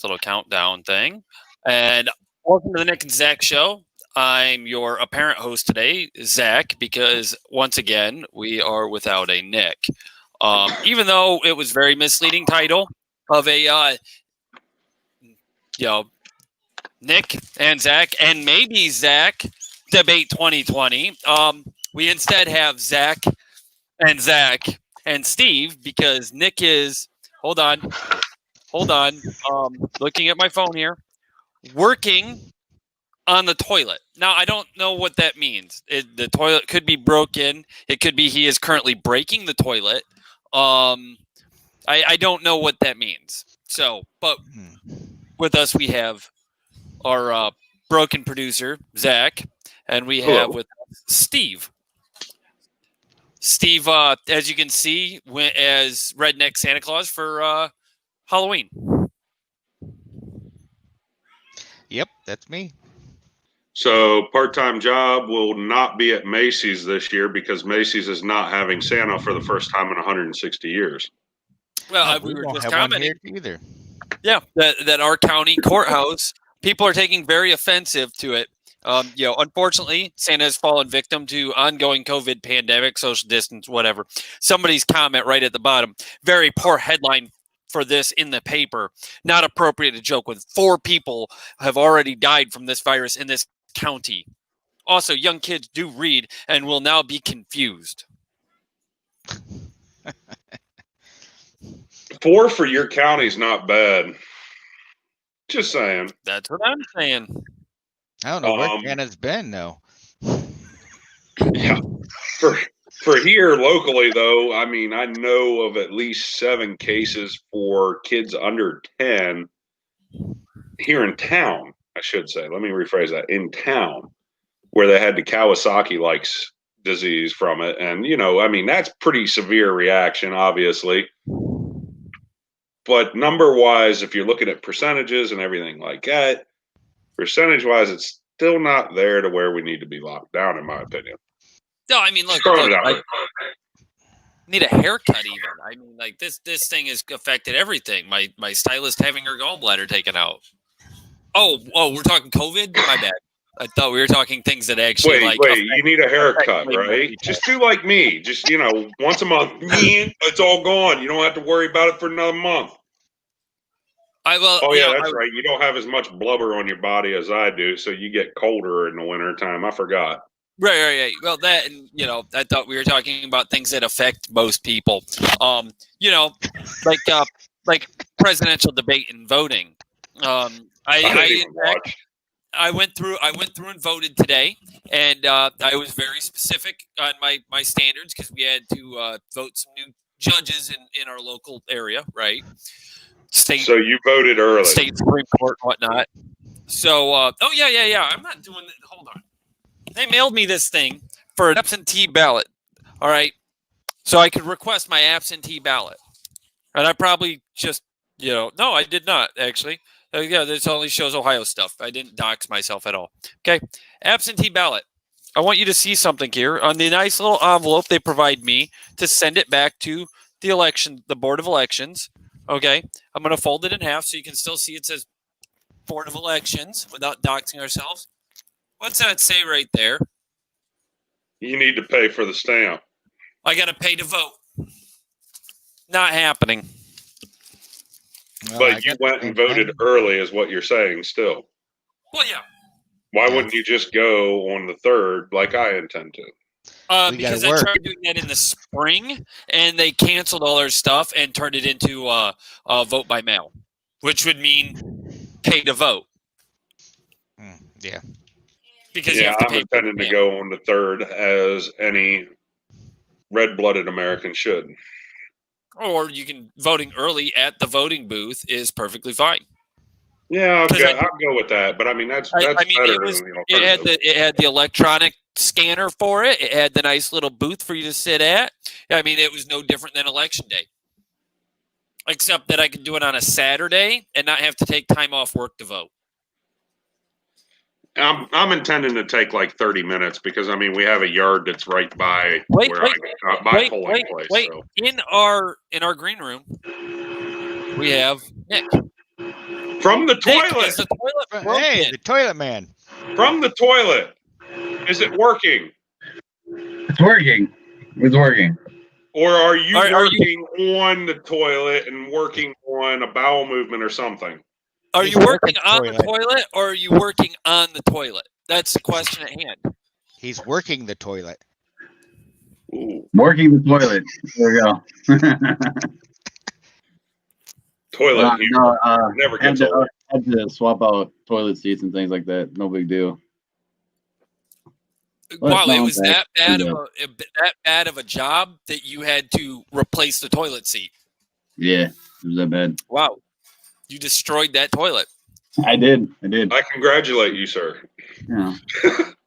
nice little countdown thing. And welcome to the Nick and Zach Show. I'm your apparent host today, Zach, because once again, we are without a Nick. Even though it was very misleading title of a, Nick and Zach, and maybe Zach debate 2020. We instead have Zach and Steve because Nick is, hold on, looking at my phone here, working on the toilet. Now, I don't know what that means. The toilet could be broken. It could be he is currently breaking the toilet. I don't know what that means. So, but with us we have our broken producer, Zach, and we have with us Steve. Steve, as you can see, went as Redneck Santa Claus for Halloween. Yep, that's me. So part-time job will not be at Macy's this year because Macy's is not having Santa for the first time in 160 years. Well, we we were won't just have one commenting. here either. Yeah, that our county courthouse, people are taking very offensive to it. Unfortunately, Santa has fallen victim to ongoing COVID pandemic, social distance, whatever. Somebody's comment right at the bottom. Very poor headline for this in the paper. Not appropriate to joke with. 4 people have already died from this virus in this county. Also, young kids do read and will now be confused. 4 for your county is not bad. Just saying. That's what I'm saying. I don't know where Santa's been, though. Yeah. For here locally, though, I mean, I know of at least 7 cases for kids under 10 here in town, I should say. Let me rephrase that. In town, where they had the Kawasaki-like disease from it. And, I mean, that's pretty severe reaction, obviously. But number-wise, if you're looking at percentages and everything like that, percentage-wise, it's still not there to where we need to be locked down, in my opinion. No, I mean, look I need a haircut even. I mean, like this thing has affected everything. My stylist having her gallbladder taken out. Oh, we're talking COVID? My bad. I thought we were talking things that actually wait, you need a haircut, right? Just do like me. Just, once a month, it's all gone. You don't have to worry about it for another month. That's right. You don't have as much blubber on your body as I do, so you get colder in the winter time. I forgot. Right. Well, that, and, I thought we were talking about things that affect most people. Like presidential debate and voting. I went through and voted today, and I was very specific on my standards because we had to vote some new judges in our local area, right? State. So you voted early. State Supreme Court and whatnot. So, yeah. I'm not doing that. Hold on. They mailed me this thing for an absentee ballot. All right. So I could request my absentee ballot. And I probably just, no, I did not actually. This only shows Ohio stuff. I didn't dox myself at all. Okay. Absentee ballot. I want you to see something here on the nice little envelope they provide me to send it back to the Board of Elections. Okay. I'm going to fold it in half so you can still see it says Board of Elections without doxing ourselves. What's that say right there? You need to pay for the stamp. I got to pay to vote. Not happening. But you went and voted early is what you're saying still. Well, yeah. Why wouldn't you just go on the 3rd like I intend to? Because I tried doing that in the spring, and they canceled all their stuff and turned it into vote by mail, which would mean pay to vote. Yeah. Because you have to I'm pay intending to go on the 3rd as any red-blooded American should. Or you can voting early at the voting booth is perfectly fine. Yeah, okay, I'll go with that. But I mean, that's better. It had the electronic scanner for it. It had the nice little booth for you to sit at. I mean, it was no different than Election Day, except that I could do it on a Saturday and not have to take time off work to vote. I'm intending to take like 30 minutes because I mean we have a yard that's right by polling place. So. In our green room, we have Nick. From the Nick, toilet. is the toilet Hey, broken? the toilet man. From the toilet. Is it working? It's working. It's working. Or are you Are you- working on the toilet and working on a bowel movement or something? Are He's you working working on the toilet. toilet or are you working on the toilet? That's the question at hand. He's working the toilet. Ooh, Working the toilet. There we go. toilet humor. no, Never had gets to, old. had to swap out toilet seats and things like that. No big deal. Well, Wow, no, it was okay. that bad of a job that you had to replace the toilet seat. Yeah, it was that bad. Wow, you destroyed that toilet. I did. I congratulate you, sir. Yeah.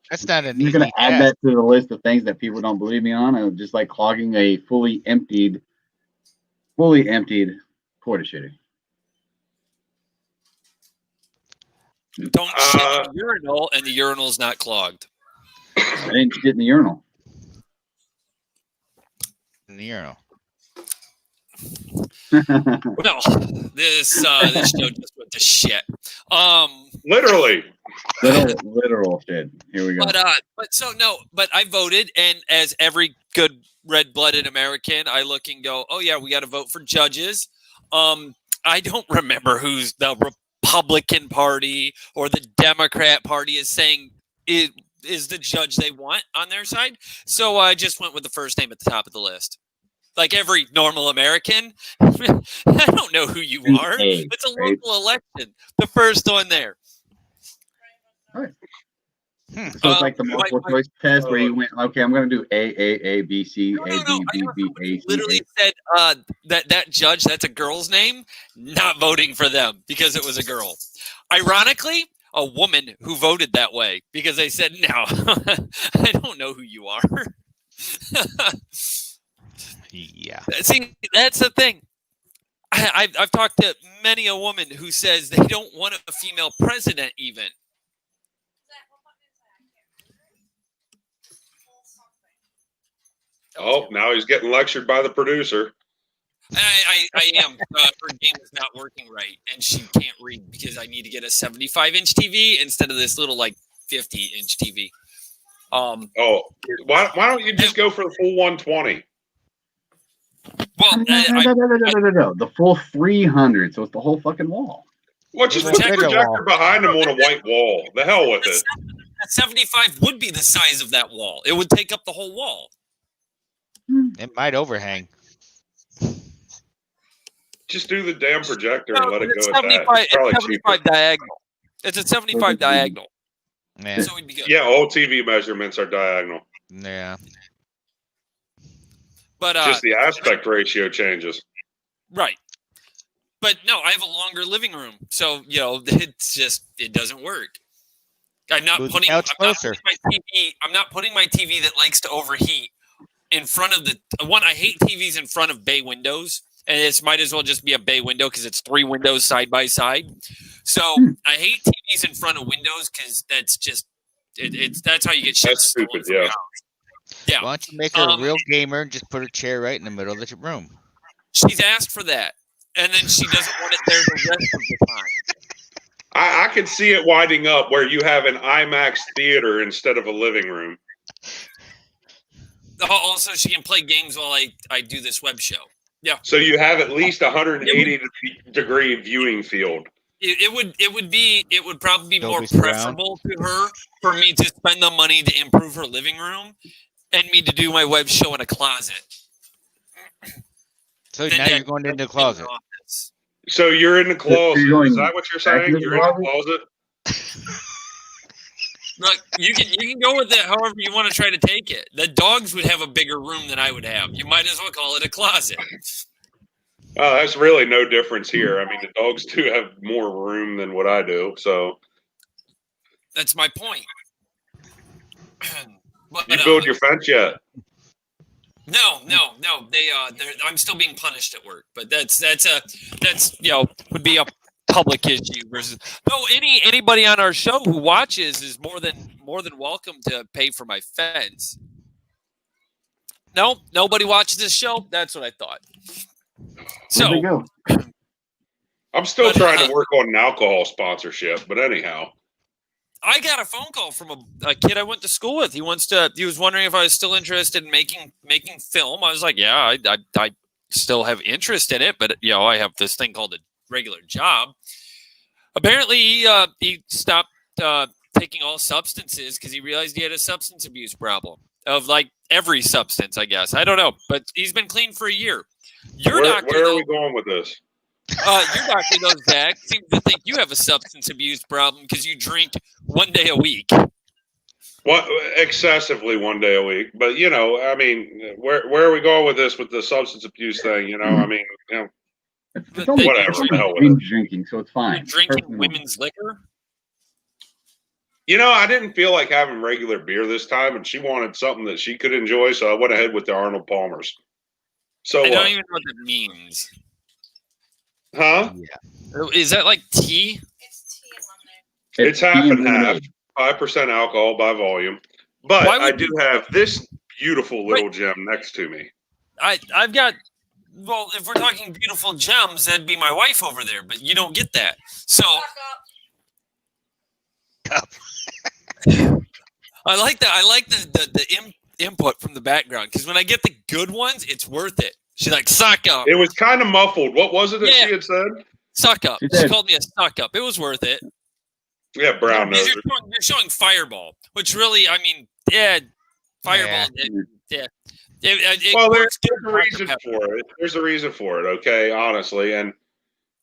That's not an I'm just easy gonna add task. that to the list of things that people don't believe me on. Just like clogging a fully emptied porta shitty. Don't shit in the urinal, and the urinal's not clogged. I didn't shit in the urinal. In the urinal. No, this show just went to shit. Literally. Literal shit. Here we go. But I voted, and as every good red-blooded American, I look and go, "Oh yeah, we got to vote for judges." I don't remember who's the Republican Party or the Democrat Party is saying it is the judge they want on their side. So I just went with the first name at the top of the list. Like every normal American, I don't know who you are. It's a local election. The first one there. So it's like the multiple choice test where you went, okay, I'm going to do A, B, C, A, B, B, B, A, C. Literally said that judge, that's a girl's name, not voting for them because it was a girl. Ironically, a woman who voted that way because they said, no, I don't know who you are. Yeah. See, that's the thing. I've talked to many a woman who says they don't want a female president even. Oh, now he's getting lectured by the producer. I am. Her game is not working right, and she can't read because I need to get a 75-inch TV instead of this little 50-inch TV. Why don't you just go for the full 120? Well, No. The full 300. So it's the whole fucking wall. Well, just There's put a the bigger projector behind him on a white wall. The hell with it. that 75 would be the size of that wall. It would take up the whole wall. It might overhang. Just do the damn projector and No, let it it's go at that. 75, It's probably it's 75 cheaper. diagonal. It's a 75 diagonal. Yeah. So we'd be good. Yeah, all TV measurements are diagonal. Yeah. But Just the aspect ratio changes. right. But no, I have a longer living room, so it's just it doesn't work. I'm not Move the putting couch I'm not closer. putting my TV. I'm not putting my TV that likes to overheat in front of the one. I hate TVs in front of bay windows, and it might as well just be a bay window because it's 3 windows side by side. So I hate TVs in front of windows because that's just that's how you get shit. That's stolen stupid, from your yeah. house. Yeah. Why don't you make her a real gamer and just put a chair right in the middle of the room? She's asked for that, and then she doesn't want it there the rest of the time. I could see it winding up where you have an IMAX theater instead of a living room. Also, she can play games while I do this web show. Yeah. So you have at least 180 degree viewing field. It would probably be more Dolby surround. preferable to her for me to spend the money to improve her living room and me to do my web show in a closet. So Then now you're going into the closet. office. So you're in the closet. going Is that what you're back saying? in the You're in the closet? Look, you can go with it however you want to try to take it. The dogs would have a bigger room than I would have. You might as well call it a closet. Oh, that's really no difference here. I mean, the dogs do have more room than what I do. So That's my point. But, you build your fence yet? No. I'm still being punished at work, but that's would be a public issue versus anybody on our show who watches is more than welcome to pay for my fence. No, nobody watches this show. That's what I thought. Where'd they So go? I'm still But, trying to work on an alcohol sponsorship, but anyhow. I got a phone call from a kid I went to school with. He was wondering if I was still interested in making film. I was like, yeah, I still have interest in it, but I have this thing called a regular job. Apparently, he stopped taking all substances because he realized he had a substance abuse problem of like every substance, I guess. I don't know, but he's been clean for a year. Where are we going with this? Your doctor, though, Zach, seems to think you have a substance abuse problem because you drink 1 day a week. What excessively 1 day a week? But I mean, where are we going with this with the substance abuse thing? I mean, it's only whatever. The hell with binge drinking, so it's fine. You're drinking women's liquor. I didn't feel like having regular beer this time, and she wanted something that she could enjoy, so I went ahead with the Arnold Palmers. So I don't even know what that means. Huh? Yeah. Is that like tea? It's tea and lemonade. It's half and half, 5% alcohol by volume. But I do have this beautiful little gem next to me. I've got. Well, if we're talking beautiful gems, that'd be my wife over there, but you don't get that. So Suck up. I like that. I like the input from the background because when I get the good ones, it's worth it. She's like, suck up. It was kind of muffled. What was it that she had said? Suck up. She called me a suck up. It was worth it. Yeah, brown nose. You're showing Fireball, which really, I mean, Fireball. Yeah. There's a reason for it. There's a reason for it, okay, honestly. And,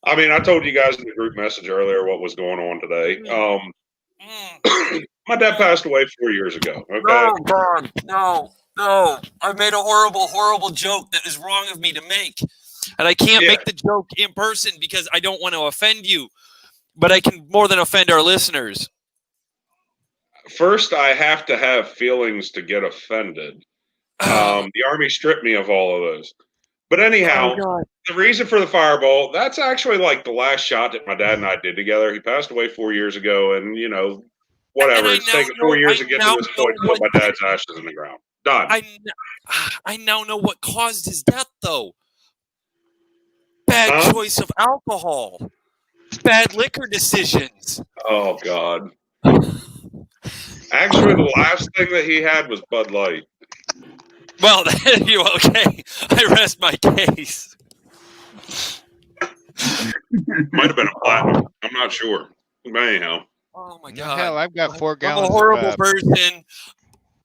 I mean, I told you guys in the group message earlier what was going on today. My dad passed away 4 years ago, okay? No, God, no. I made a horrible joke that is wrong of me to make. And I can't make the joke in person because I don't want to offend you. But I can more than offend our listeners. First, I have to have feelings to get offended. The Army stripped me of all of those. But anyhow, the reason for the Fireball, that's actually like the last shot that my dad and I did together. He passed away 4 years ago, and, whatever. It's taken 4 years to get to this point to put my dad's ashes in the ground. Done. I now know what caused his death, though. Bad choice of alcohol. Bad liquor decisions. Oh, God. Actually, the last thing that he had was Bud Light. Well, you okay? I rest my case. Might have been a platinum. I'm not sure. But anyhow. Oh my God! Hell, I've got 4 gallons. I'm a horrible person.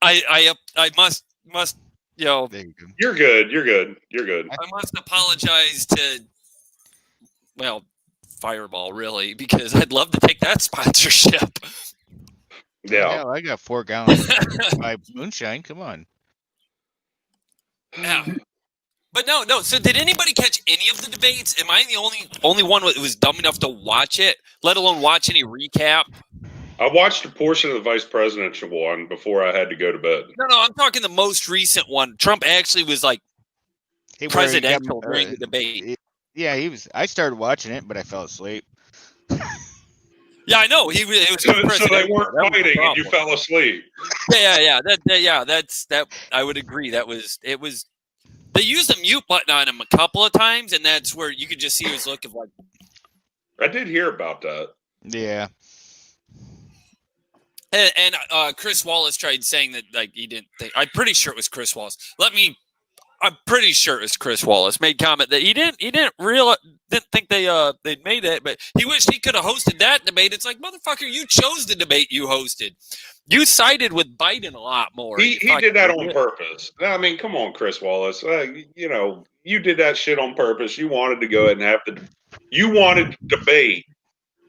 I must. There you go. You're good. You're good. You're good. I must apologize to. Well, Fireball, really, because I'd love to take that sponsorship. Yeah. Hell, I got 4 gallons of moonshine. Come on. Yeah. But no. So did anybody catch any of the debates? Am I the only one that was dumb enough to watch it, let alone watch any recap? I watched a portion of the vice presidential one before I had to go to bed. No, I'm talking the most recent one. Trump actually was like presidential during the debate. Yeah, he was. I started watching it, but I fell asleep. Yeah, I know. It was so they weren't fighting, and you fell asleep. Yeah. That's that. I would agree. It was. They used the mute button on him a couple of times, and that's where you could just see his look of like. I did hear about that. Yeah. And Chris Wallace tried saying that like he didn't think. I'm pretty sure it was Chris Wallace. I'm pretty sure it was Chris Wallace made comment that he didn't think they'd made it, but he wished he could have hosted that debate. It's like, motherfucker, you chose the debate you hosted. You sided with Biden a lot more. He did that on purpose. I mean, come on, Chris Wallace. You did that shit on purpose. You wanted to go ahead and have you wanted to debate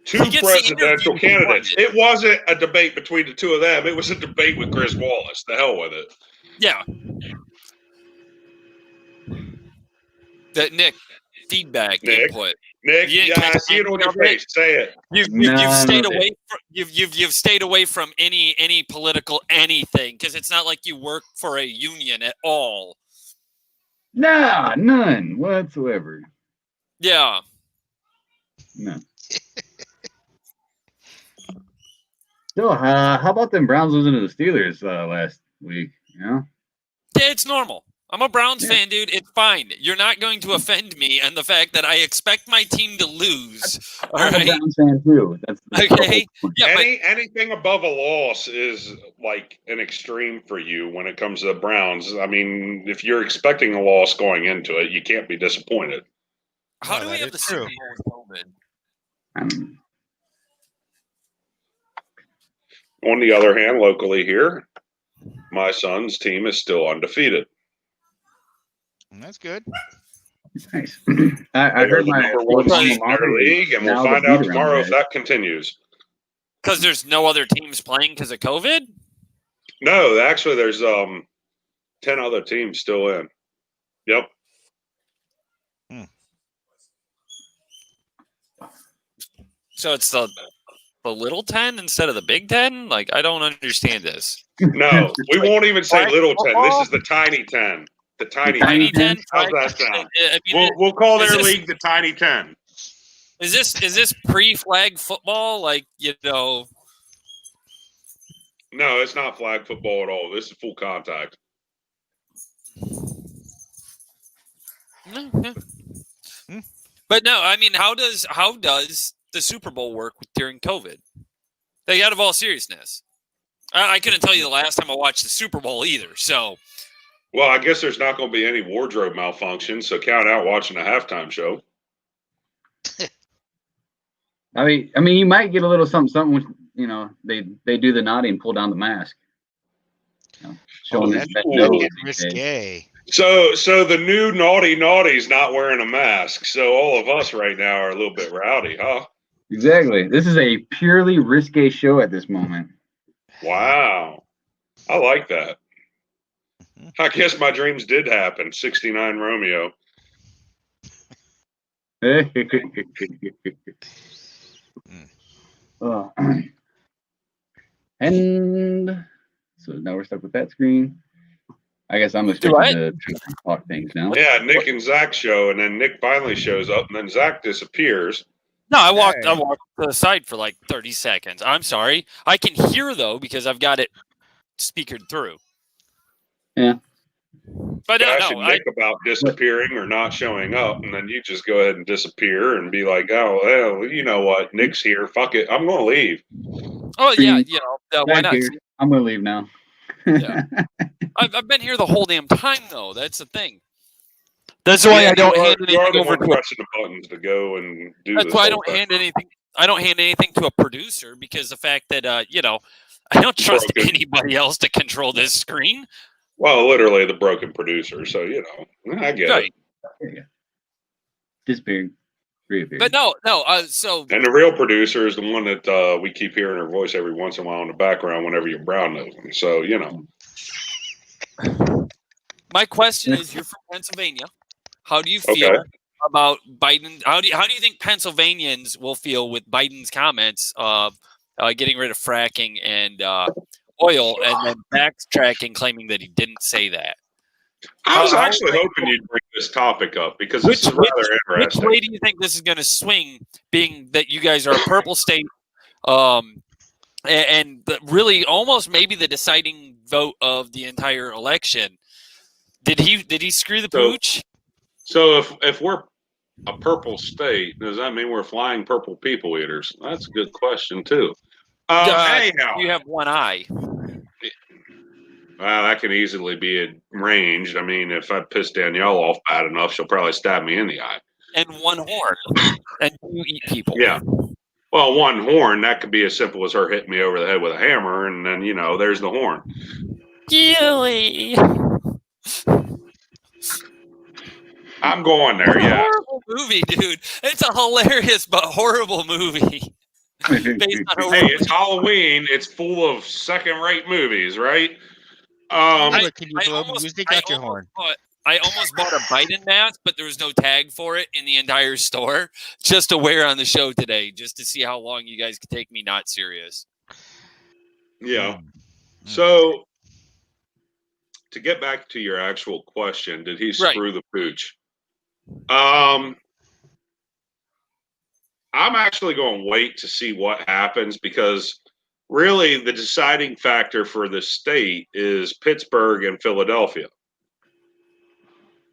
2 presidential candidates. It wasn't a debate between the 2 of them. It was a debate with Chris Wallace. The hell with it. Yeah. That Nick feedback input. Nick, I see it on your face. Say it. You've stayed away from any political anything because it's not like you work for a union at all. Nah, none whatsoever. Yeah. No. So, how about them Browns losing to the Steelers last week? Yeah, it's normal. I'm a Browns fan, dude. It's fine. You're not going to offend me and the fact that I expect my team to lose. All I'm a right. Browns fan too. That's Okay. Yeah, but Anything above a loss is like an extreme for you when it comes to the Browns. I mean, if you're expecting a loss going into it, you can't be disappointed. how do No, we that have the is Super true. Bowl with COVID? On the other hand, locally here, my son's team is still undefeated. That's good. Nice. I They're heard the my number old one alma seed in their mater is league, and we'll now the find out beat around tomorrow if guys. that continues. Because there's no other teams playing because of COVID? No, actually, there's 10 other teams still in. Yep. So it's the little 10 instead of the big 10? Like, I don't understand this. No, we won't even say Flag little 10. This football? is the tiny 10. The tiny Tiny 10. 10? How's that sound? We'll call is their this- league the tiny 10. Is this pre-flag football? Like, No, it's not flag football at all. This is full contact. But no, I mean, how does the Super Bowl work during COVID? Like, out of all seriousness, I couldn't tell you the last time I watched the Super Bowl either. So, Well, I guess there's not going to be any wardrobe malfunction, so count out watching a halftime show. I mean, you might get a little something when, they do the naughty and pull down the mask. Showing that's that cool. nose Get these days. risque. So the new naughty's not wearing a mask. So all of us right now are a little bit rowdy, huh? Exactly. This is a purely risque show at this moment. Wow. I like that. I guess my dreams did happen. 69 Romeo. Oh. And so now we're stuck with that screen. I guess I'm restricted to talk things now. Yeah, Nick and Zach show, and then Nick finally shows up, and then Zach disappears. no, I walked Hey. to the side for like 30 seconds. I'm sorry. I can hear though because I've got it speakered through. Yeah. But I no, should Nick about disappearing or not showing up, and then you just go ahead and disappear and be like, "Oh, well, you know what? Nick's here. Fuck it. I'm going to leave." oh yeah, why Back not? here. I'm gonna leave now. Yeah. I've been here the whole damn time though. That's the thing. That's why I don't hand You are anything the over one to. pressing the buttons to go and do. That's this why I whole don't thing. hand anything. I don't hand anything to a producer because the fact that I don't trust Broken. anybody else to control this screen. Well, literally the broken producer. So I get Right. it. Disappeared. Reappeared. But no. So And the real producer is the one that we keep hearing her voice every once in a while in the background whenever you're brown nosing. So my question is: you're from Pennsylvania. How do you feel Okay. about Biden? How do you think Pennsylvanians will feel with Biden's comments of getting rid of fracking and oil, and then backtracking, claiming that he didn't say that? I was How- actually hoping you'd bring this topic up because this is rather Which interesting. way do you think this is going to swing? Being that you guys are a purple state, and really almost maybe the deciding vote of the entire election. Did he screw the So- pooch? So if we're a purple state, does that mean we're flying purple people eaters? That's a good question too. Anyhow, You have one eye. well, that can easily be arranged. I mean, if I piss Danielle off bad enough, she'll probably stab me in the eye. And one horn, and you eat people. Yeah. Well, one horn, that could be as simple as her hitting me over the head with a hammer, and then, there's the horn. Gilly. I'm going there, yeah. Horrible movie, dude. It's a hilarious but horrible movie. Based on a Hey, it's Halloween. It's full of second-rate movies, right? But can you blow almost- music I out your almost horn? I almost bought a Biden mask, but there was no tag for it in the entire store, just to wear on the show today, just to see how long you guys could take me not serious. yeah. Mm. So, to get back to your actual question, did he Right. screw the pooch? I'm actually going to wait to see what happens because really the deciding factor for the state is Pittsburgh and Philadelphia.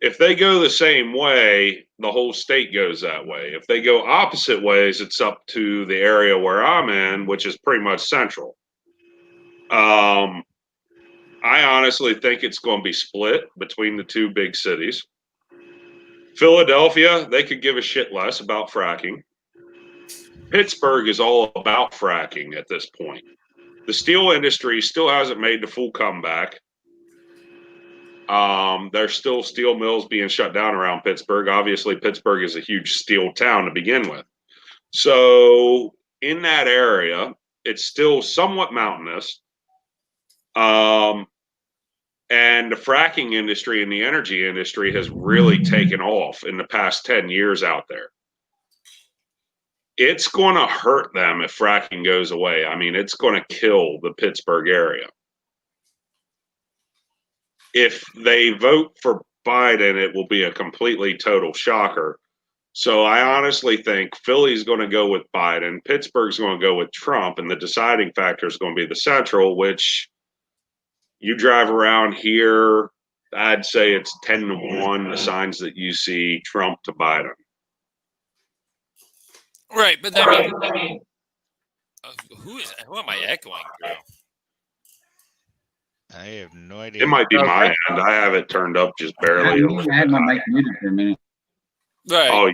if they go the same way, the whole state goes that way. If they go opposite ways, it's up to the area where I'm in, which is pretty much central. I honestly think it's going to be split between the two big cities. Philadelphia, they could give a shit less about fracking. Pittsburgh is all about fracking at this point. The steel industry still hasn't made the full comeback. There's still steel mills being shut down around Pittsburgh. Obviously, Pittsburgh is a huge steel town to begin with. So in that area, it's still somewhat mountainous. And the fracking industry and the energy industry has really taken off in the past 10 years out there. It's going to hurt them if fracking goes away. I mean, it's going to kill the Pittsburgh area. If they vote for Biden, it will be a completely total shocker. So I honestly think Philly's going to go with Biden, Pittsburgh's going to go with Trump, and the deciding factor is going to be the Central, which you drive around here, I'd say it's 10-1, the signs that you see Trump to Biden. Right, but I mean, who am I echoing through? I have no idea. It might be my end. I have it turned up just barely. I had my mic muted for a minute. Right. Oh,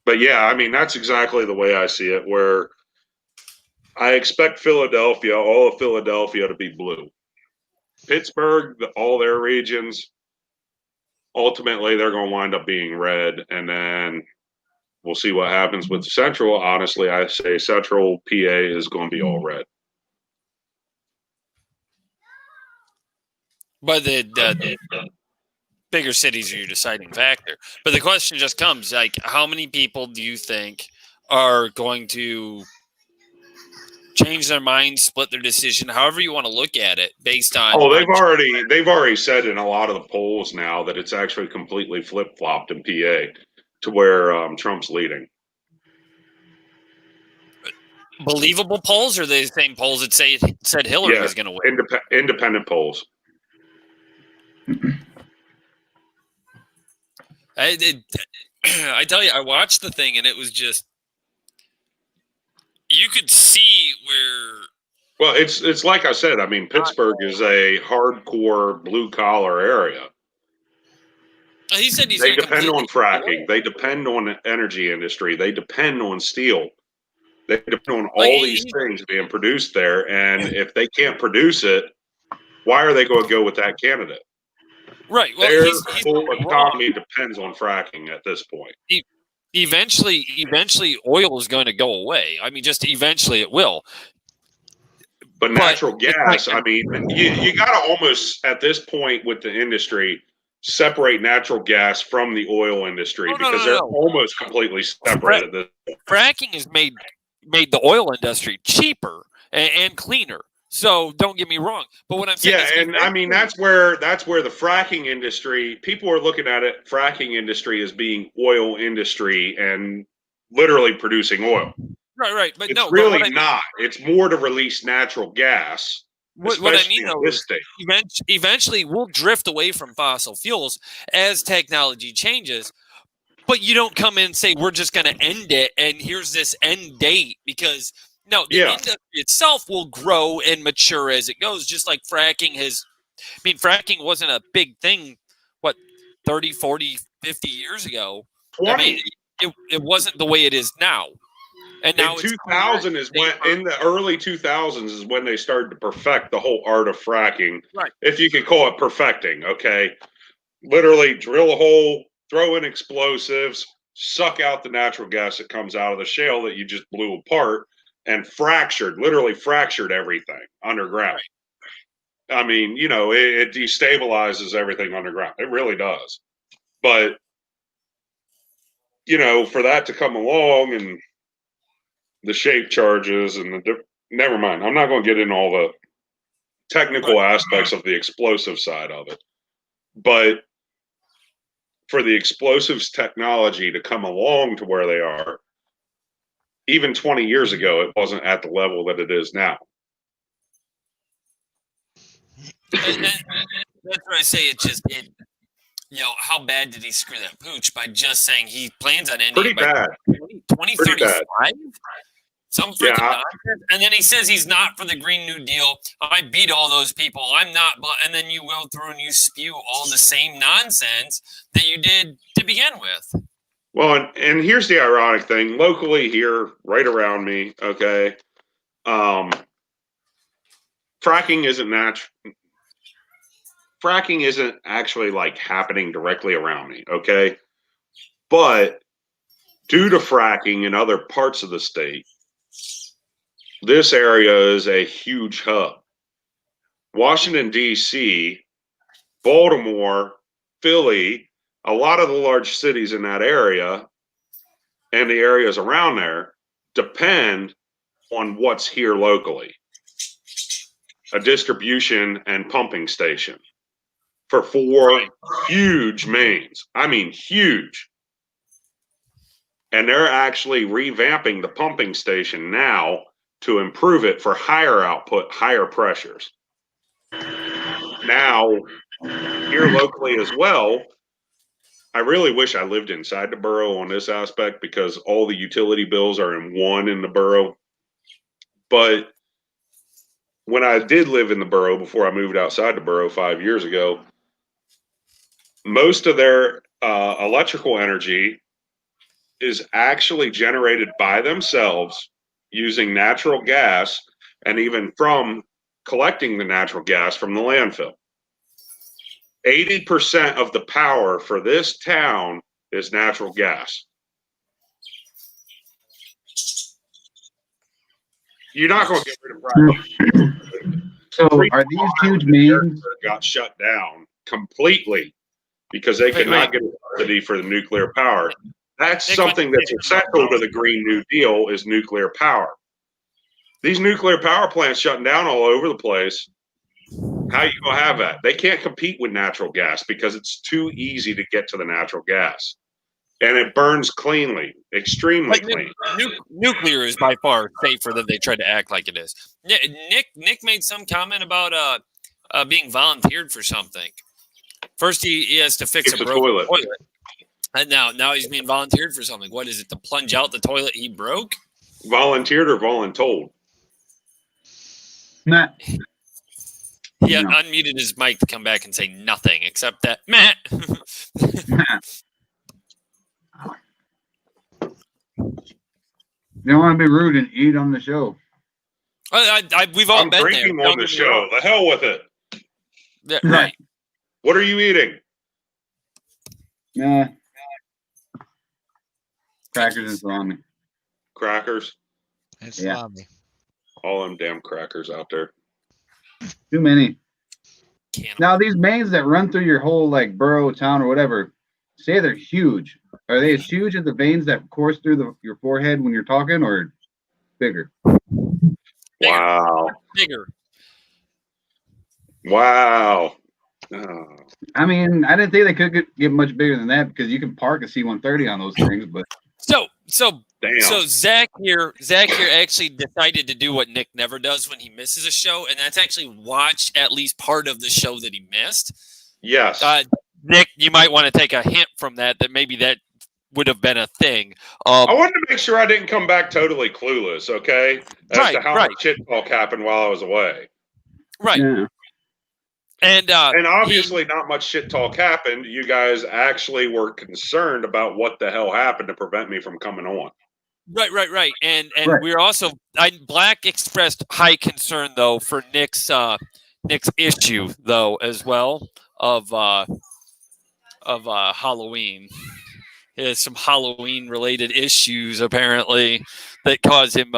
but yeah, I mean, that's exactly the way I see it, where I expect Philadelphia, all of Philadelphia, to be blue. Pittsburgh, all their regions, ultimately, they're going to wind up being red, and then we'll see what happens with Central. Honestly, I say Central PA is going to be all red. But the bigger cities are your deciding factor. But the question just comes, like, how many people do you think are going to change their mind, split their decision, however you want to look at it, based on? Oh, they've already said in a lot of the polls now that it's actually completely flip-flopped in PA to where Trump's leading. Believable polls, or the same polls that said Hillary was going to win? Independent polls. I tell you, I watched the thing, and it was just, you could see where. Well, it's like I said. I mean, Pittsburgh is a hardcore blue collar area. He said they depend on fracking. They depend on the energy industry. They depend on steel. They depend on all these things being produced there. And if they can't produce it, why are they going to go with that candidate? Right. Well, their whole economy depends on fracking at this point. Eventually, oil is going to go away. I mean, just eventually it will. But natural gas, I mean, you got to almost, at this point with the industry, separate natural gas from the oil industry because they're almost completely separated. Fracking has made the oil industry cheaper and cleaner. So don't get me wrong, but what I'm saying is, and I mean that's where the fracking industry, people are looking at it, fracking industry as being oil industry and literally producing oil. Right, but it's really not. It's more to release natural gas. What I mean though is, eventually we'll drift away from fossil fuels as technology changes. But you don't come in and say we're just going to end it, and here's this end date, because. No, the industry itself will grow and mature as it goes, just like fracking has. I mean, fracking wasn't a big thing, 30, 40, 50 years ago? 20. I mean, it wasn't the way it is now. And now in 2000 is when, in the early 2000s is when they started to perfect the whole art of fracking. Right. If you could call it perfecting, okay? Literally drill a hole, throw in explosives, suck out the natural gas that comes out of the shale that you just blew apart, and literally fractured everything underground. Right. I mean, it destabilizes everything underground. It really does. But, for that to come along and the shape charges and never mind. I'm not going to get into all the technical aspects of the explosive side of it. But for the explosives technology to come along to where they are, even 20 years ago, it wasn't at the level that it is now. That's what I say. how bad did he screw that pooch by just saying he plans on ending Pretty it by bad. 2035? Some freaking Yeah. nonsense. And then he says he's not for the Green New Deal. I beat all those people. I'm not. And then you go through and you spew all the same nonsense that you did to begin with. Well, and here's the ironic thing. Locally here, right around me, okay, fracking isn't actually like happening directly around me, okay? But due to fracking in other parts of the state, this area is a huge hub. Washington, D.C., Baltimore, Philly, a lot of the large cities in that area and the areas around there depend on what's here locally. A distribution and pumping station for 4 huge mains. I mean, huge. And they're actually revamping the pumping station now to improve it for higher output, higher pressures. Now, here locally as well, I really wish I lived inside the borough on this aspect because all the utility bills are in one in the borough. But when I did live in the borough before I moved outside the borough 5 years ago, most of their electrical energy is actually generated by themselves using natural gas and even from collecting the natural gas from the landfill. 80% of the power for this town is natural gas. You're not going to get rid of fracking. So are these huge mains? Got shut down completely because they could not get a subsidy for the nuclear power. That's something that's essential to the Green New Deal is nuclear power. These nuclear power plants shutting down all over the place. How you gonna have that? They can't compete with natural gas because it's too easy to get to the natural gas, and it burns cleanly, extremely clean. Nuclear is by far safer than they try to act like it is. Nick made some comment about being volunteered for something. First, he has to fix a broken toilet. And now he's being volunteered for something. What is it? To plunge out the toilet he broke? Volunteered or voluntold? Nah. He unmuted his mic to come back and say nothing except that, Matt. You don't want to be rude and eat on the show. We've all been there. I'm drinking on the show. The hell with it. Yeah, right. What are you eating? Nah. Crackers and salami. Crackers? And salami. All them damn crackers out there. Too many. Cannibal. Now these mains that run through your whole like borough, town, or whatever, say they're huge. Are they as huge as the veins that course through your forehead when you're talking, or bigger? Wow. Bigger. Wow. Oh. I mean, I didn't think they could get much bigger than that because you can park a C-130 on those things. But So Damn. Zach here actually decided to do what Nick never does when he misses a show, and that's actually watch at least part of the show that he missed. Yes. Nick, you might want to take a hint from that maybe that would have been a thing. I wanted to make sure I didn't come back totally clueless, okay? As to how much shit talk happened while I was away. Right. yeah. And obviously not much shit talk happened. You guys actually were concerned about what the hell happened to prevent me from coming on. Right. And Right. we're also Black expressed high concern though for Nick's issue though as well of Halloween. He has some Halloween related issues apparently that cause him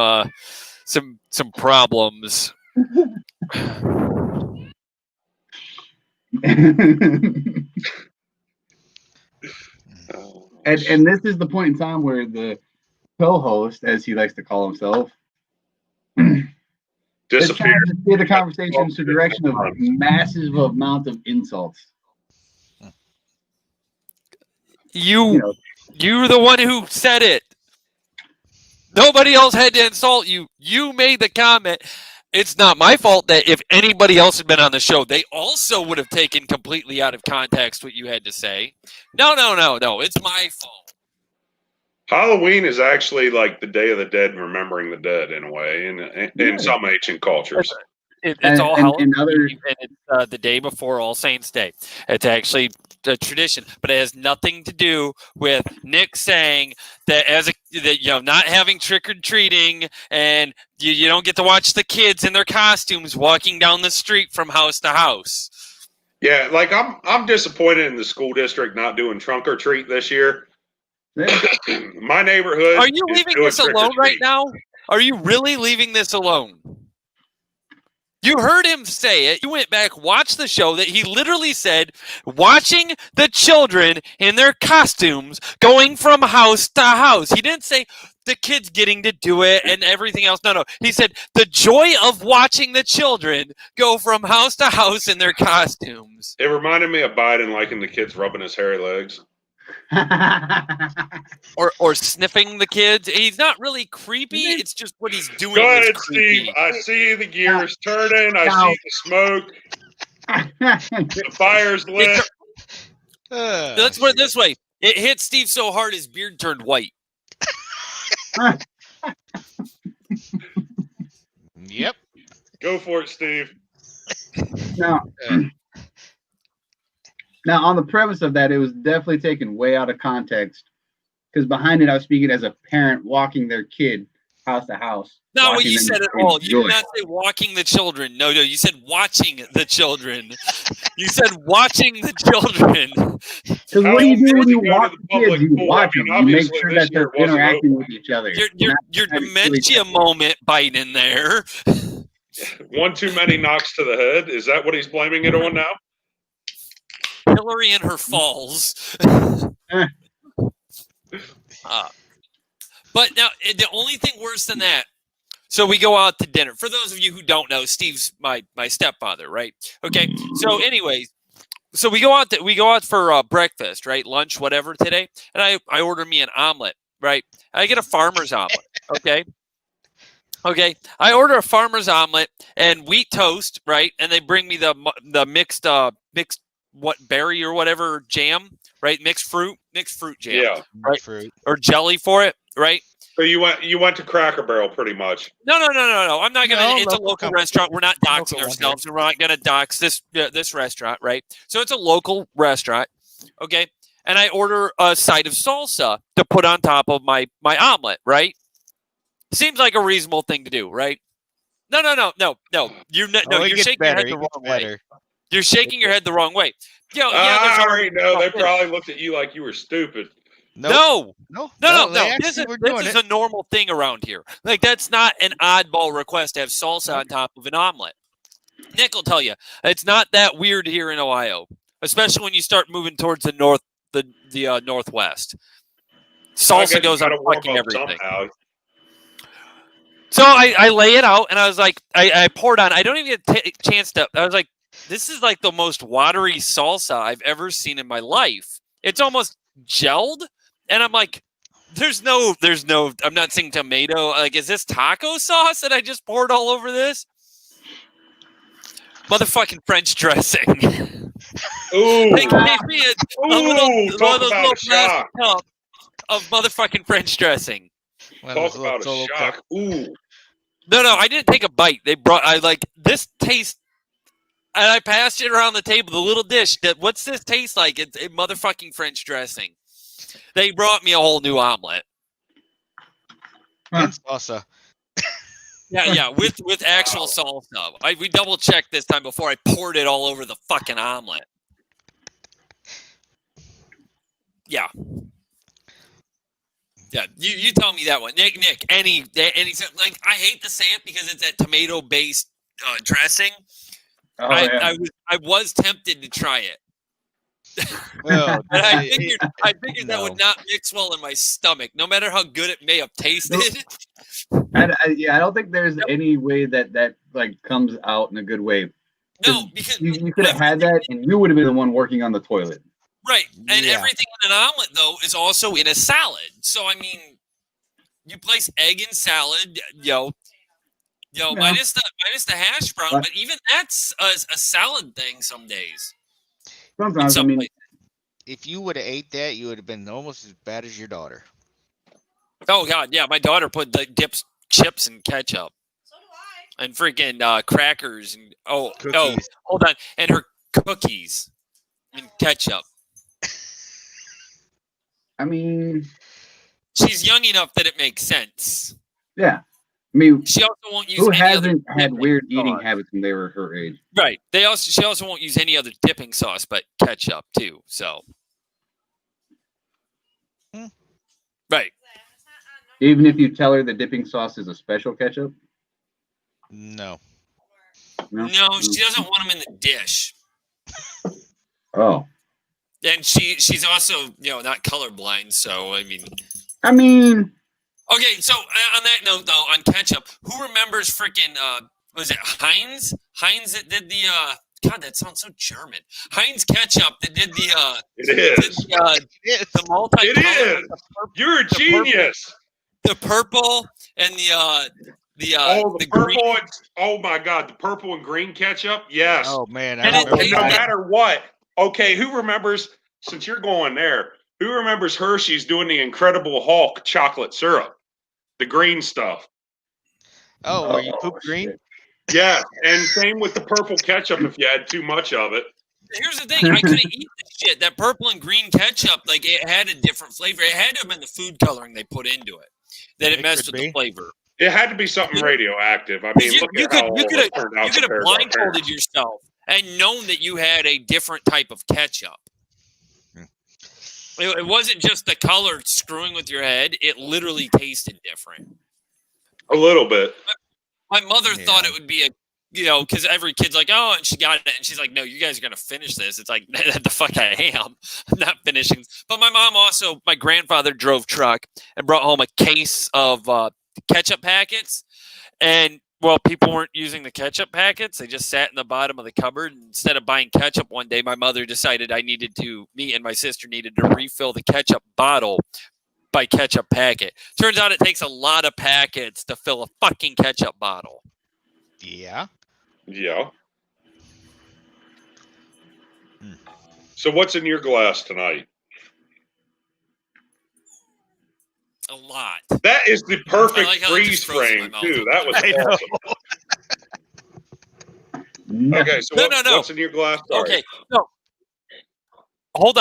some problems. and this is the point in time where the co-host, as he likes to call himself, is trying to steer the conversation to the direction of massive amount of insults. You're the one who said it. Nobody else had to insult you. You made the comment. It's not my fault that if anybody else had been on the show, they also would have taken completely out of context what you had to say. No. It's my fault. Halloween is actually like the Day of the Dead and remembering the dead in a way, in some ancient cultures. It's all Halloween, and other. and it's the day before All Saints Day. It's actually a tradition, but it has nothing to do with Nick saying that not having trick or treating, and you don't get to watch the kids in their costumes walking down the street from house to house. Yeah, like I'm disappointed in the school district not doing trunk or treat this year. My neighborhood. Are you leaving this alone right now? Are you really leaving this alone? You heard him say it. You went back, watched the show that he literally said, watching the children in their costumes going from house to house. He didn't say the kids getting to do it and everything else. No. He said the joy of watching the children go from house to house in their costumes. It reminded me of Biden liking the kids rubbing his hairy legs. Or sniffing the kids. He's not really creepy. It's just what he's doing. Go ahead, is creepy. Steve. I see the gears turning. I see the smoke. The fire's lit. Let's put it this way. It hit Steve so hard his beard turned white. Yep. Go for it, Steve. Now, on the premise of that, it was definitely taken way out of context. Because behind it, I was speaking as a parent walking their kid house to house. Not what you said at all. You did not say walking the children. No, you said watching the children. You said watching the children. Because what do you do when you walk the kids? You watch them. You make sure that they're interacting with each other. Your dementia moment biting there. One too many knocks to the head. Is that what he's blaming it on now? Hillary and her falls. But now, the only thing worse than that, so we go out to dinner. For those of you who don't know, Steve's my stepfather, right? Okay. So anyways, so we go out for breakfast, right? Lunch, whatever today. And I order me an omelet, right? I get a farmer's omelet, okay? Okay. I order a farmer's omelet and wheat toast, right? And they bring me the mixed what berry or whatever jam, right? Mixed fruit jam, Yeah, right? Fruit. Or jelly for it, right? So you went to Cracker Barrel pretty much. No. I'm not gonna. No, it's a local local company. restaurant. We're not doxing Local one ourselves, and we're not gonna dox this restaurant, right? So it's a local restaurant, okay? And I order a side of salsa to put on top of my omelet, right? Seems like a reasonable thing to do, right? No. You're shaking your head the wrong way. You're shaking your head the wrong way. I already know. They probably looked at you like you were stupid. No. They This actually were doing is it. a normal thing around here. Like, that's not an oddball request to have salsa on top of an omelet. Nick will tell you, it's not that weird here in Ohio, especially when you start moving towards the northwest. Salsa goes on fucking everything. Somehow. So I lay it out, and I was like, I poured on. I don't even get a chance to. I was like, this is like the most watery salsa I've ever seen in my life. It's almost gelled. And I'm like, there's no, I'm not seeing tomato. Like, is this taco sauce that I just poured all over this? Motherfucking French dressing. Ooh. They gave me a little shock. cup of motherfucking French dressing. Talk about a shock. Ooh. No, I didn't take a bite. This taste, and I passed it around the table, the little dish. What's this taste like? It's motherfucking French dressing. They brought me a whole new omelet. And salsa. Yeah, with actual salsa. We double checked this time before I poured it all over the fucking omelet. Yeah. Yeah, you tell me that one, Nick. Any like, I hate to say it because it's that tomato based dressing. Oh, I was tempted to try it. Well, But I figured that would not mix well in my stomach, no matter how good it may have tasted. I don't think there's any way that like comes out in a good way. No, because you could have had that, and you would have been the one working on the toilet. right, and Yeah. everything in an omelet though is also in a salad. So I mean, you place egg in salad, You know, Yeah. minus the hash brown, But- but even that's a salad thing some days. In Sometimes, I some mean, places. If you would have ate that, you would have been almost as bad as your daughter. Oh God, yeah, my daughter put the dips chips and ketchup So do I. and freaking crackers and no, Cookies. hold on, and her cookies and ketchup. I mean, She's young enough that it makes sense. yeah. I mean, She also won't use who any other hasn't had dipping weird eating sauce. habits when they were her age? Right. She also won't use any other dipping sauce but ketchup too. So. Hmm. Right. It's not on Even if you tell her the dipping sauce is a special ketchup? No. No. No, she doesn't want them in the dish. Oh. And she's also, not colorblind, so I mean. I mean, Okay, so on that note though, on ketchup, who remembers freaking was it Heinz? Heinz that did the God, that sounds so German. Heinz ketchup that did the It did is. the multi-color It is. You're a purple- genius. the purple and the The green. purple. Oh my God, the purple and green ketchup. Yes. Oh man, I And it- remember And no and- that. matter what. Okay, who remembers? Since you're going there, who remembers Hershey's doing the Incredible Hulk chocolate syrup, the green stuff? Oh, were you poop green? shit. Yeah, and same with the purple ketchup if you had too much of it. Here's the thing, I couldn't eat this shit. That purple and green ketchup, like it had a different flavor. It had to have been the food coloring they put into it that it It messed could with the be. flavor. It had to be something radioactive. I mean, You- look you at could- how you all could this have- turned out You could have compared to our blindfolded parents. yourself and known that you had a different type of ketchup. It wasn't just the color screwing with your head. It literally tasted different. A little bit. My mother thought Yeah. it would be because every kid's like, oh, and she got it. And she's like, no, you guys are going to finish this. It's like, the fuck I am. I'm not finishing. But my grandfather drove truck and brought home a case of ketchup packets. And, well, people weren't using the ketchup packets. They just sat in the bottom of the cupboard. And instead of buying ketchup one day, my mother decided me and my sister needed to refill the ketchup bottle by ketchup packet. Turns out it takes a lot of packets to fill a fucking ketchup bottle. Yeah. Yeah. Hmm. So what's in your glass tonight? A lot. That is the perfect I like how it freeze just froze in my frame mouth. too. That was I know. awesome. No. Okay, so No, no. what's in your glass? Sorry. Okay, no. Hold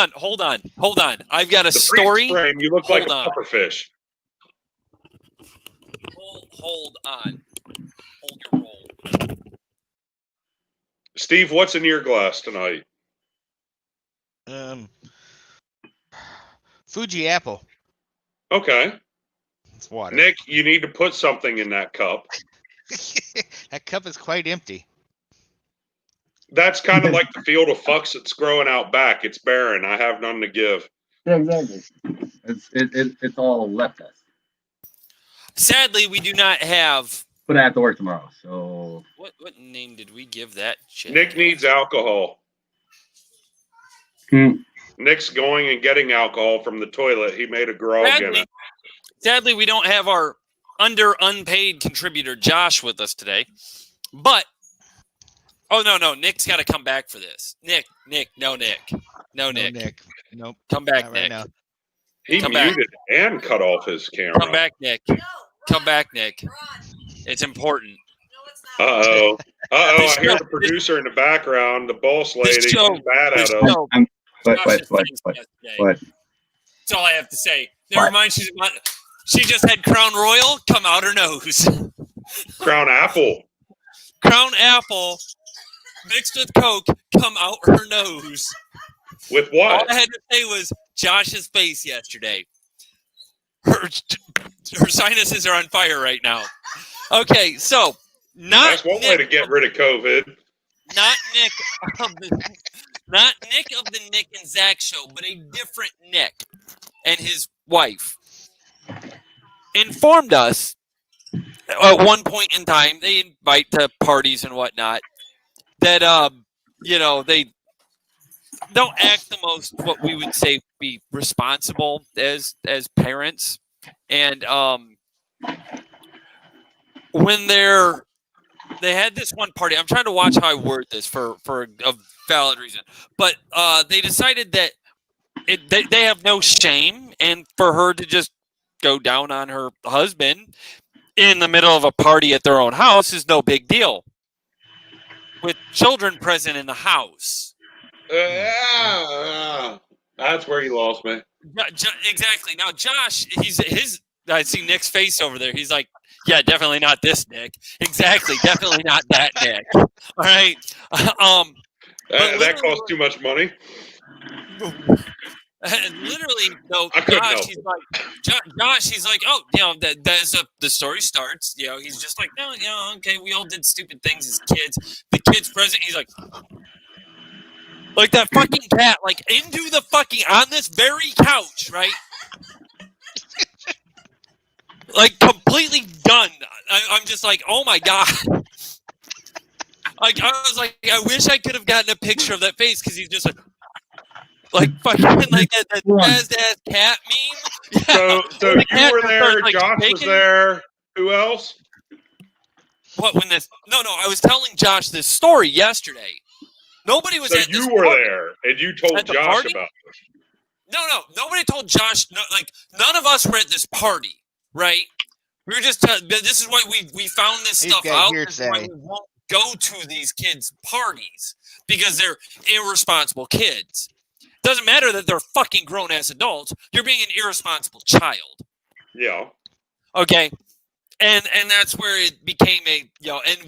on. I've got a The story. freeze frame. You look like Hold a on. pufferfish. Hold on. Hold your roll. Steve, what's in your glass tonight? Fuji apple. Okay, It's water. Nick, you need to put something in that cup. That cup is quite empty. That's kind of like the field of fucks that's growing out back. It's barren. I have none to give. Yeah, exactly. It's all left us. Sadly, we do not have. But I have to work tomorrow, so What name did we give that shit? Nick needs alcohol. Hmm. Nick's going and getting alcohol from the toilet. He made a grog in it. Sadly, we don't have our unpaid contributor Josh with us today. But no, Nick's got to come back for this. Nick, no Nick. No, Nick. Nope. Come back, Not right Nick. now. He Come back. muted and cut off his camera. Come back, Nick. No, Come back, Nick. Run. It's important. No, it's not. Uh-oh. This I hear show- the producer in the background, the boss lady. This show- She's mad This at us. show- but Josh's face yesterday. That's all I have to say. Never What? mind. She just had Crown Royal come out her nose. Crown Apple. Crown Apple mixed with Coke come out her nose. With All what? I had to say was Josh's face yesterday. Her sinuses are on fire right now. Okay, so not That's one way to get rid of COVID. not Nick of the Nick and Zach show, but a different Nick and his wife informed us at one point in time. They invite to parties and whatnot. That they don't act the most what we would say be responsible as parents, and when they're they had this one party. I'm trying to watch how I word this for a valid reason, but they decided that they have no shame, and for her to just go down on her husband in the middle of a party at their own house is no big deal. With children present in the house. That's where you lost me. Exactly. Now, Josh, I see Nick's face over there. He's like, yeah, definitely not this Nick. Exactly. Definitely not that Nick. All right. That costs too much money. Literally, though, Josh, he's like, oh, the story starts. He's just like, no, okay, we all did stupid things as kids. The kid's present. He's like that fucking cat, like into the fucking on this very couch, right? Like completely done. I'm just like, oh my god. Like I was like, I wish I could have gotten a picture of that face because he's just like fucking like that fast ass cat meme. Yeah. So you were there, Josh was there. Who else? What when this? No, I was telling Josh this story yesterday. Nobody was. So at this you were party. there, and you told Josh about this. No, nobody told Josh. No, like none of us were at this party, right? We were just. This is why we found this stuff out. This is why we won't go to these kids' parties because they're irresponsible kids. Doesn't matter that they're fucking grown ass adults. You're being an irresponsible child. Yeah. Okay. And that's where it became and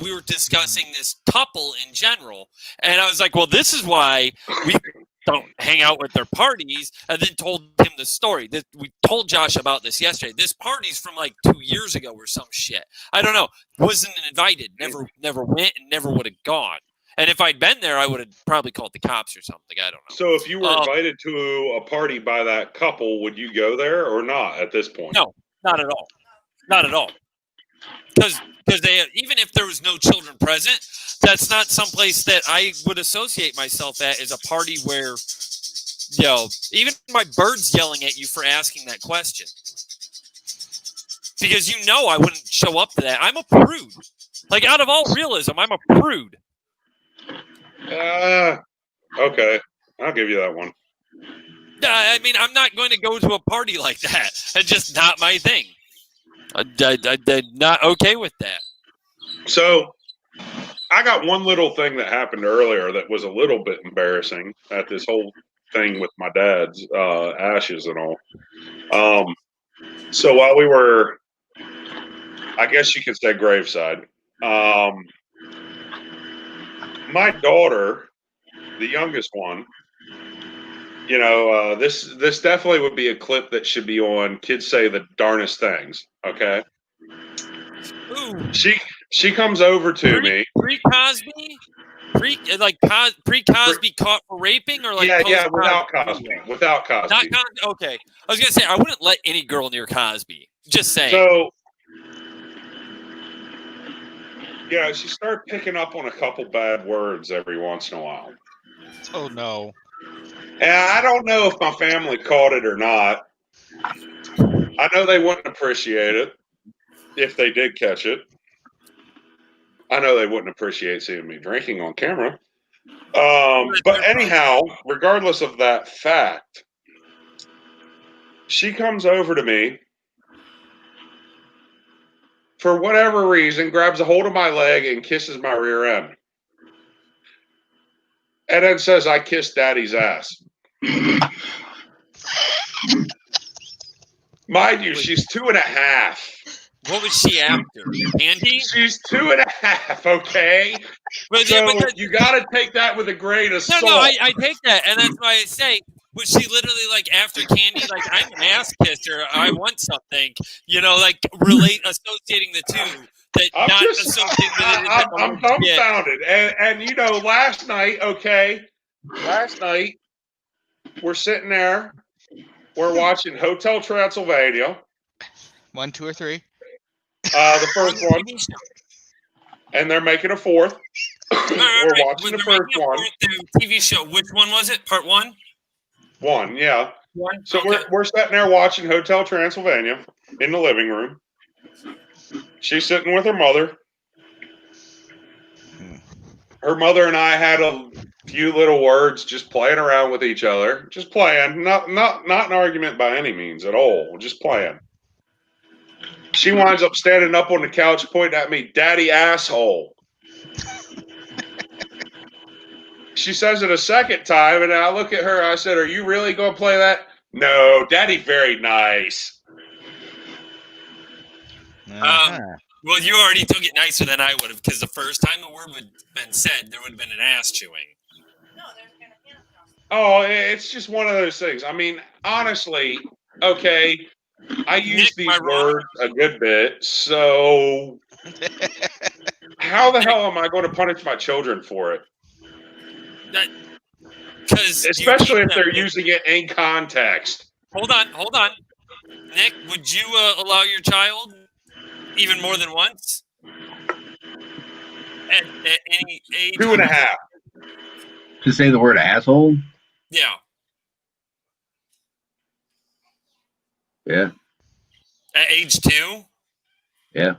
we were discussing this couple in general. And I was like, well, this is why we don't hang out with their parties. And then told him the story. We told Josh about this yesterday. This party's from like 2 years ago or some shit. I don't know. Wasn't invited. Never went and never would have gone. And if I'd been there, I would have probably called the cops or something. I don't know. So if you were invited to a party by that couple, would you go there or not at this point? No, not at all. Not at all. Because they, even if there was no children present, that's not someplace that I would associate myself at as a party where, even my bird's yelling at you for asking that question. Because I wouldn't show up to that. I'm a prude. Like, out of all realism, I'm a prude. Okay. I'll give you that one. I mean, I'm not going to go to a party like that. It's just not my thing. I'm not okay with that. So, I got one little thing that happened earlier that was a little bit embarrassing at this whole thing with my dad's ashes and all. So while we were, I guess you could say graveside, my daughter, the youngest one, this definitely would be a clip that should be on Kids Say the Darnest Things. Okay. Ooh. She comes over to me. Pre-Cosby? Pre-Cosby caught for raping or like yeah, without Cosby. Without Cosby. Not Cosby. Okay. I was gonna say I wouldn't let any girl near Cosby. Just saying. So she started picking up on a couple bad words every once in a while. Oh no. And I don't know if my family caught it or not. I know they wouldn't appreciate it if they did catch it. I know they wouldn't appreciate seeing me drinking on camera. But anyhow, regardless of that fact, she comes over to me for whatever reason, grabs a hold of my leg and kisses my rear end. And then says, I kissed Daddy's ass. Mind you, she's 2.5. What was she after? Andy? She's 2.5, okay? But you got to take that with a grain of salt. No, I take that. And that's why I say, was she literally like after Candy, like, I'm an ass kisser, I want something, associating the two. I'm dumbfounded. And last night, we're sitting there, we're watching Hotel Transylvania. 1, 2, or 3? The first one. And they're making a fourth. We're watching the first one. TV show. Which one was it? Part 1? 1, yeah. One? So okay. we're sitting there watching Hotel Transylvania in the living room. She's sitting with her mother. her mother and I had a few little words, just playing around with each other, just playing. Not an argument by any means at all. Just playing. She winds up standing up on the couch, pointing at me, "Daddy asshole." She says it a second time, and I look at her. I said, "Are you really going to play that?" "No, Daddy, very nice." Uh-huh. Well, you already took it nicer than I would have, because the first time the word would have been said, there would have been an ass chewing. No, there's been a piano cross. Oh, it's just one of those things. I mean, honestly, okay, I use Nick, these am I wrong? words a good bit, so how the hell am I going to punish my children for it? Because Especially if they're using it in context. Hold on. Nick, would you allow your child even more than once? At any age? 2.5. To say the word asshole? Yeah. Yeah. At age 2? Yeah.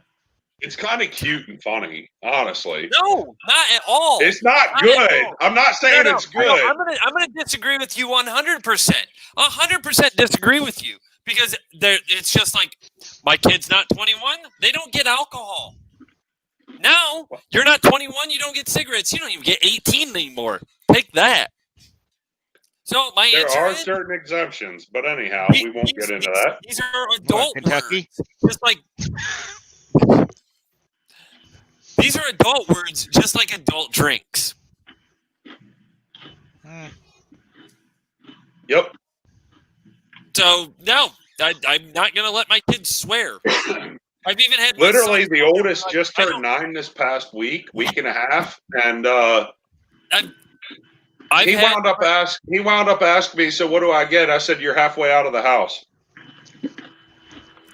It's kind of cute and funny, honestly. No, not at all. It's not Not good. at all. I'm not saying No, it's good. I'm gonna disagree with you 100%. 100% disagree with you, because it's just like, my kid's not 21. They don't get alcohol. Now you're not 21. You don't get cigarettes. You don't even get 18 anymore. Take that. So my There answer are is, certain exemptions, but anyhow, we won't get into that. These are adult Kentucky? words. Just like these are adult words, just like adult drinks. Hmm. Yep. So no, I'm not gonna let my kids swear. I've even had my Literally, son- the oldest just I turned don't- 9 this past week and a half, and I've he had- wound up asking me, "So what do I get?" I said, "You're halfway out of the house."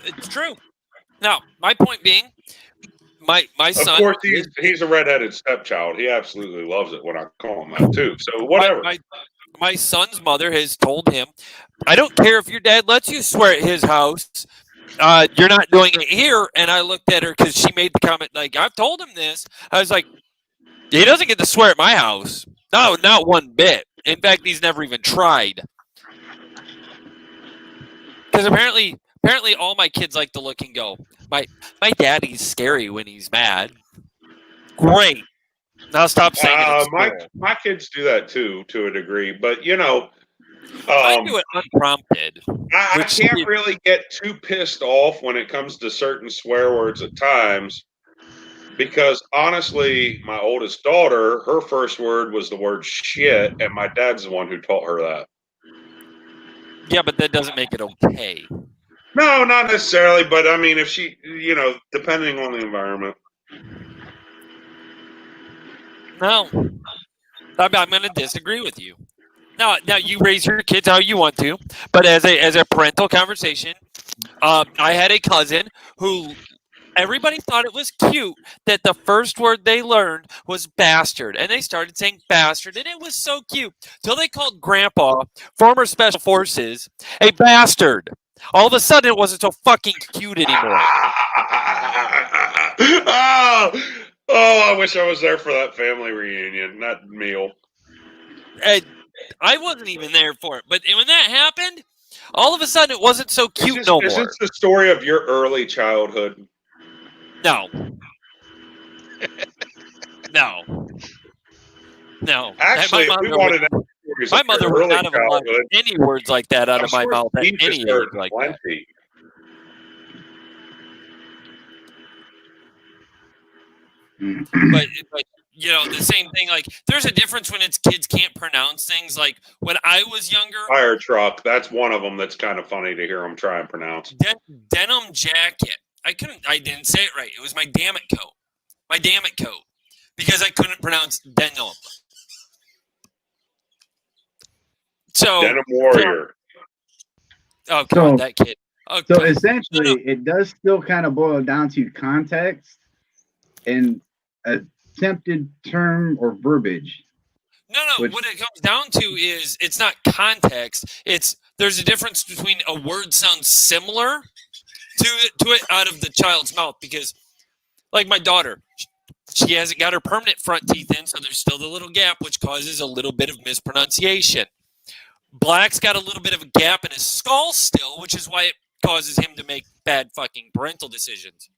It's true. Now, my point being, my Of son. course, he's a redheaded stepchild. He absolutely loves it when I call him that too. So whatever. My son's mother has told him, "I don't care if your dad lets you swear at his house. You're not doing it here." And I looked at her because she made the comment, like, I've told him this. I was like, he doesn't get to swear at my house. No, not one bit. In fact, he's never even tried. Because apparently all my kids like to look and go, my daddy's scary when he's mad. Great. Now stop saying it. My kids do that too, to a degree, but you know, I do it unprompted. I Which can't is- really get too pissed off when it comes to certain swear words at times, because honestly, my oldest daughter, her first word was the word shit, and my dad's the one who taught her that. Yeah, but that doesn't make it okay. No, not necessarily, but I mean, if she, you know, depending on the environment. No, I'm going to disagree with you. Now you raise your kids how you want to, but as a parental conversation, I had a cousin who everybody thought it was cute that the first word they learned was bastard, and they started saying bastard, and it was so cute till they called Grandpa, former Special Forces, a bastard. All of a sudden, it wasn't so fucking cute anymore. Oh, I wish I was there for that family reunion, that meal. And I wasn't even there for it, but when that happened, all of a sudden, it wasn't so cute no Is more. this the story of your early childhood? No. No. No. Actually, if we wanted stories my of mother your would early not have allowed childhood, any words like that out I'm of my sure mouth at Steve any has heard age like that. plenty. But you know, the same thing. Like, there's a difference when it's kids can't pronounce things. Like when I was younger, Fire truck. That's one of them. That's kind of funny to hear them try and pronounce. denim jacket. I didn't say it right. It was my damn it coat. My damn it coat, because I couldn't pronounce denim. So Denim warrior. oh god, So- that kid. Oh, So God. essentially, it does still kind of boil down to context and attempted term or verbiage. No, Which- what it comes down to is it's not context. There's a difference between a word sounds similar to it out of the child's mouth, because like my daughter, She hasn't got her permanent front teeth in, so there's still the little gap, which causes a little bit of mispronunciation. Black's got a little bit of a gap in his skull still, which is why it causes him to make bad fucking parental decisions.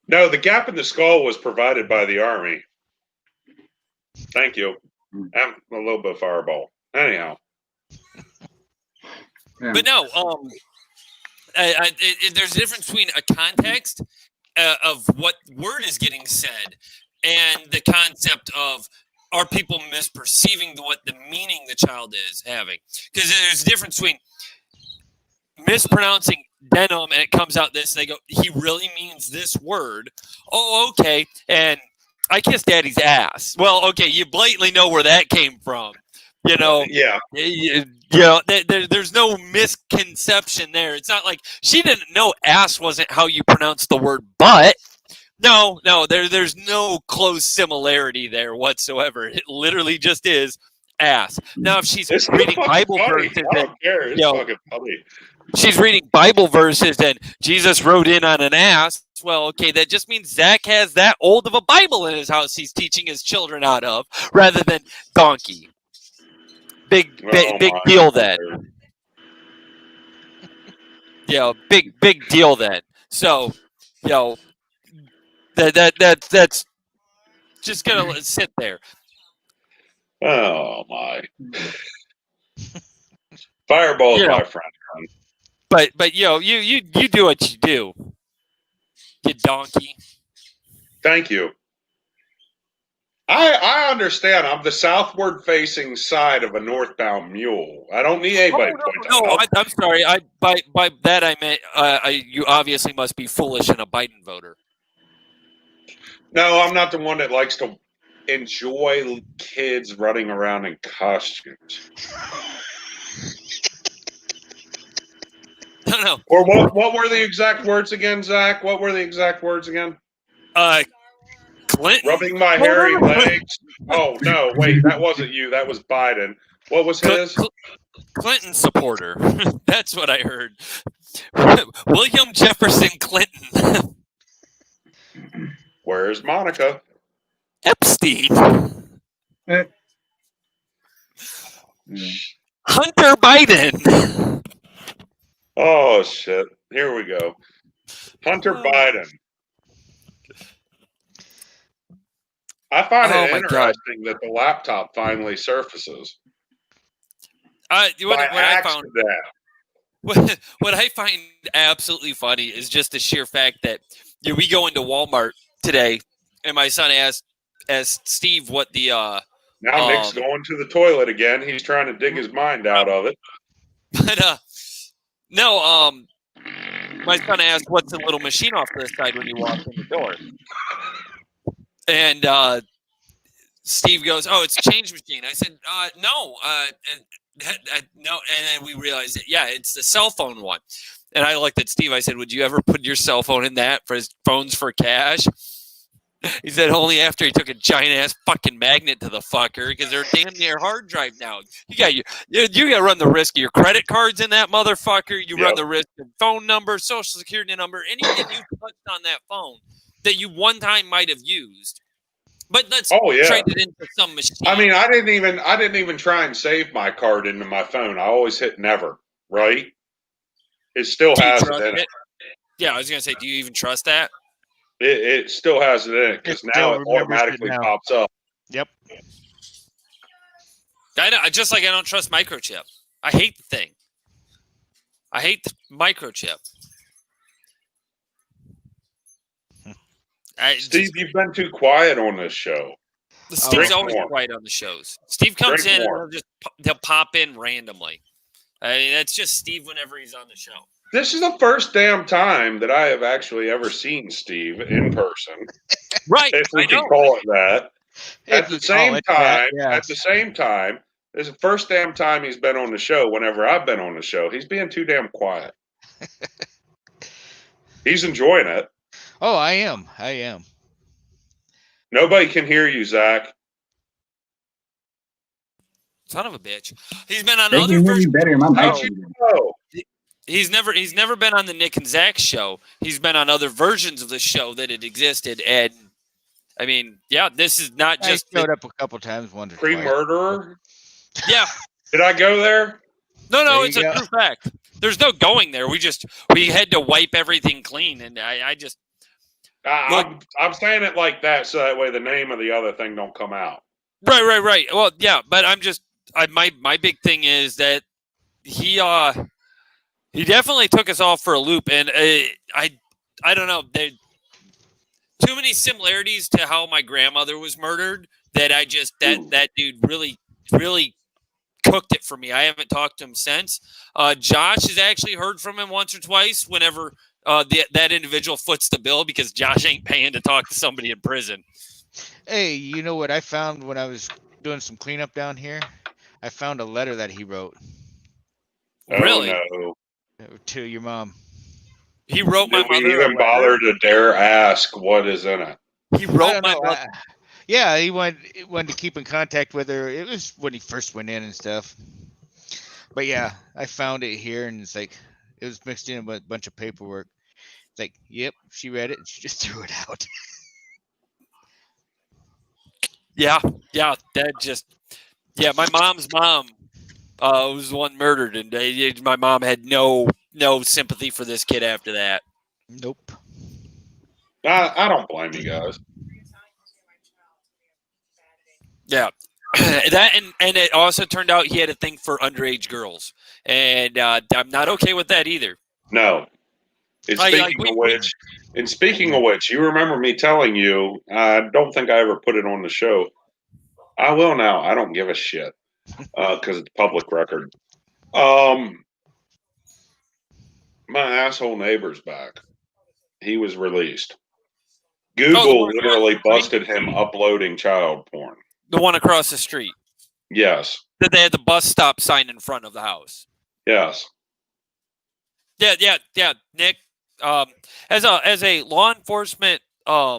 No, the gap in the skull was provided by the Army. Thank you. I'm a little bit of fireball. Anyhow. Yeah. But no, there's a difference between a context of what word is getting said and the concept of are people misperceiving what the meaning the child is having. Because there's a difference between mispronouncing denim and it comes out this, and they go, he really means this word. Oh, okay. And I kiss daddy's ass. Well, okay, you blatantly know where that came from. You know, Yeah. There's no misconception there. It's not like she didn't know ass wasn't how you pronounce the word butt. No, there's no close similarity there whatsoever. It literally just is ass. Now, if she's It's reading fucking Bible funny. verses, I don't care. It's yo, fucking funny. she's reading Bible verses and Jesus rode in on an ass. Well, okay, that just means Zach has that old of a Bible in his house he's teaching his children out of, rather than donkey. Big Oh, my deal then. God. Big deal then. So, that's just gonna sit there. Oh, my. Fireball's You know. my friend. But you do what you do. You donkey. Thank you. I understand. I'm the southward facing side of a northbound mule. I don't need anybody to point No, that out. I'm sorry. By that I meant you obviously must be foolish and a Biden voter. No, I'm not the one that likes to enjoy kids running around in costumes. No. Or what were the exact words again, Zach? What were the exact words again? Clinton. Rubbing my hairy legs. Oh, no, wait, that wasn't you. That was Biden. What was his? Clinton supporter. That's what I heard. William Jefferson Clinton. Where's Monica? Epstein. Yeah. Hunter Biden. Oh, shit. Here we go. Hunter Biden. I find Oh, it my God. interesting that the laptop finally surfaces. What By I found accident. what I find absolutely funny is just the sheer fact that we go into Walmart today, and my son asked Steve what the Now Nick's going to the toilet again. He's trying to dig his mind out of it. but my son asked what's the little machine off to the side when you walk in the door, and Steve goes, "Oh, it's a change machine." I said, "No, no," and then we realized that it's the cell phone one. And I looked at Steve. I said, "Would you ever put your cell phone in that for his phones for cash?" He said, "Only after he took a giant ass fucking magnet to the fucker, because they're damn near hard drive now. You got to run the risk of your credit cards in that motherfucker. You run the risk of phone number, social security number, anything you touched on that phone that you one time might have used. But let's trade it into some machine." I mean, I didn't even try and save my card into my phone. I always hit never, right? It still has it in it. Yeah, I was gonna say, do you even trust that? It still has it in it because now it automatically pops up. Yep. I know. Just like I don't trust microchip. I hate the thing. I hate the microchip. Steve, you've been too quiet on this show. Steve's always quiet on the shows. Steve comes in and he'll pop in randomly. I mean, that's just Steve whenever he's on the show. This is the first damn time that I have actually ever seen Steve in person. Right. If we can call it that. At the same time, this is the first damn time he's been on the show whenever I've been on the show. He's being too damn quiet. He's enjoying it. Oh, I am. Nobody can hear you, Zach. Son of a bitch. He's been on They other can hear you versions. better. My How'd mic's you know? He's never been on the Nick and Zach show. He's been on other versions of the show that had existed, and I mean, yeah, this is not I just showed up a couple times, once or twice. Pre-murderer? yeah. Did I go there? No, There it's you a go. true fact. There's no going there. We had to wipe everything clean, and I just Look- I'm saying it like that so that way the name of the other thing don't come out. right. Well, yeah, but my big thing is that he definitely took us all for a loop, and I don't know. There too many similarities to how my grandmother was murdered that that dude really cooked it for me. I haven't talked to him since. Josh has actually heard from him once or twice whenever that individual foots the bill because Josh ain't paying to talk to somebody in prison. Hey, you know what I found when I was doing some cleanup down here? I found a letter that he wrote Really? Oh, no. to your mom. He wrote my Did we mother a even bother letter. to dare ask what is in it? He I wrote don't my know. mother. Yeah, he wanted to keep in contact with her. It was when he first went in and stuff. But yeah, I found it here, and it's like it was mixed in with a bunch of paperwork. It's like, yep, she read it and she just threw it out. Yeah, my mom's mom was the one murdered, and my mom had no sympathy for this kid after that. Nope. I don't blame you guys. Yeah, that and it also turned out he had a thing for underage girls, and I'm not okay with that either. No. And speaking of which, you remember me telling you, I don't think I ever put it on the show. I will now. I don't give a shit because it's public record. My asshole neighbor's back. He was released. Google literally busted him uploading child porn. The one across the street Yes. that they had the bus stop sign in front of the house. Yes. Yeah, Nick. As a law enforcement, you're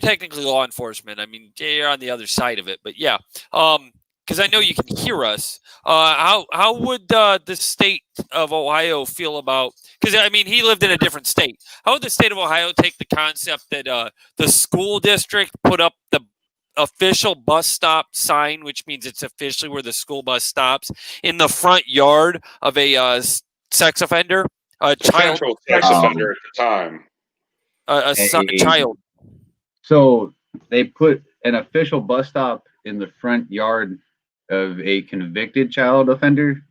technically law enforcement. I mean, you're on the other side of it, but yeah, because I know you can hear us. How would the state of Ohio feel about? Because I mean, he lived in a different state. How would the state of Ohio take the concept that the school district put up the official bus stop sign, which means it's officially where the school bus stops, in the front yard of a sex offender, a child Potential sex offender at the time. Child. So they put an official bus stop in the front yard of a convicted child offender.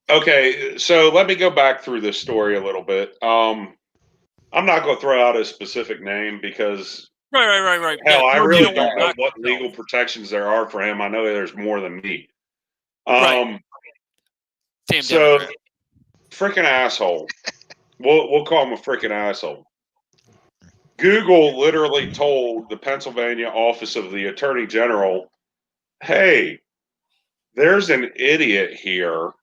Okay, so let me go back through this story a little bit. I'm not going to throw out a specific name because Right. hell, Yeah, I really don't know knock what yourself. legal protections there are for him. I know there's more than me. Right. Same So Democrat. freaking asshole. We'll call him a freaking asshole. Google literally told the Pennsylvania Office of the Attorney General, hey, there's an idiot here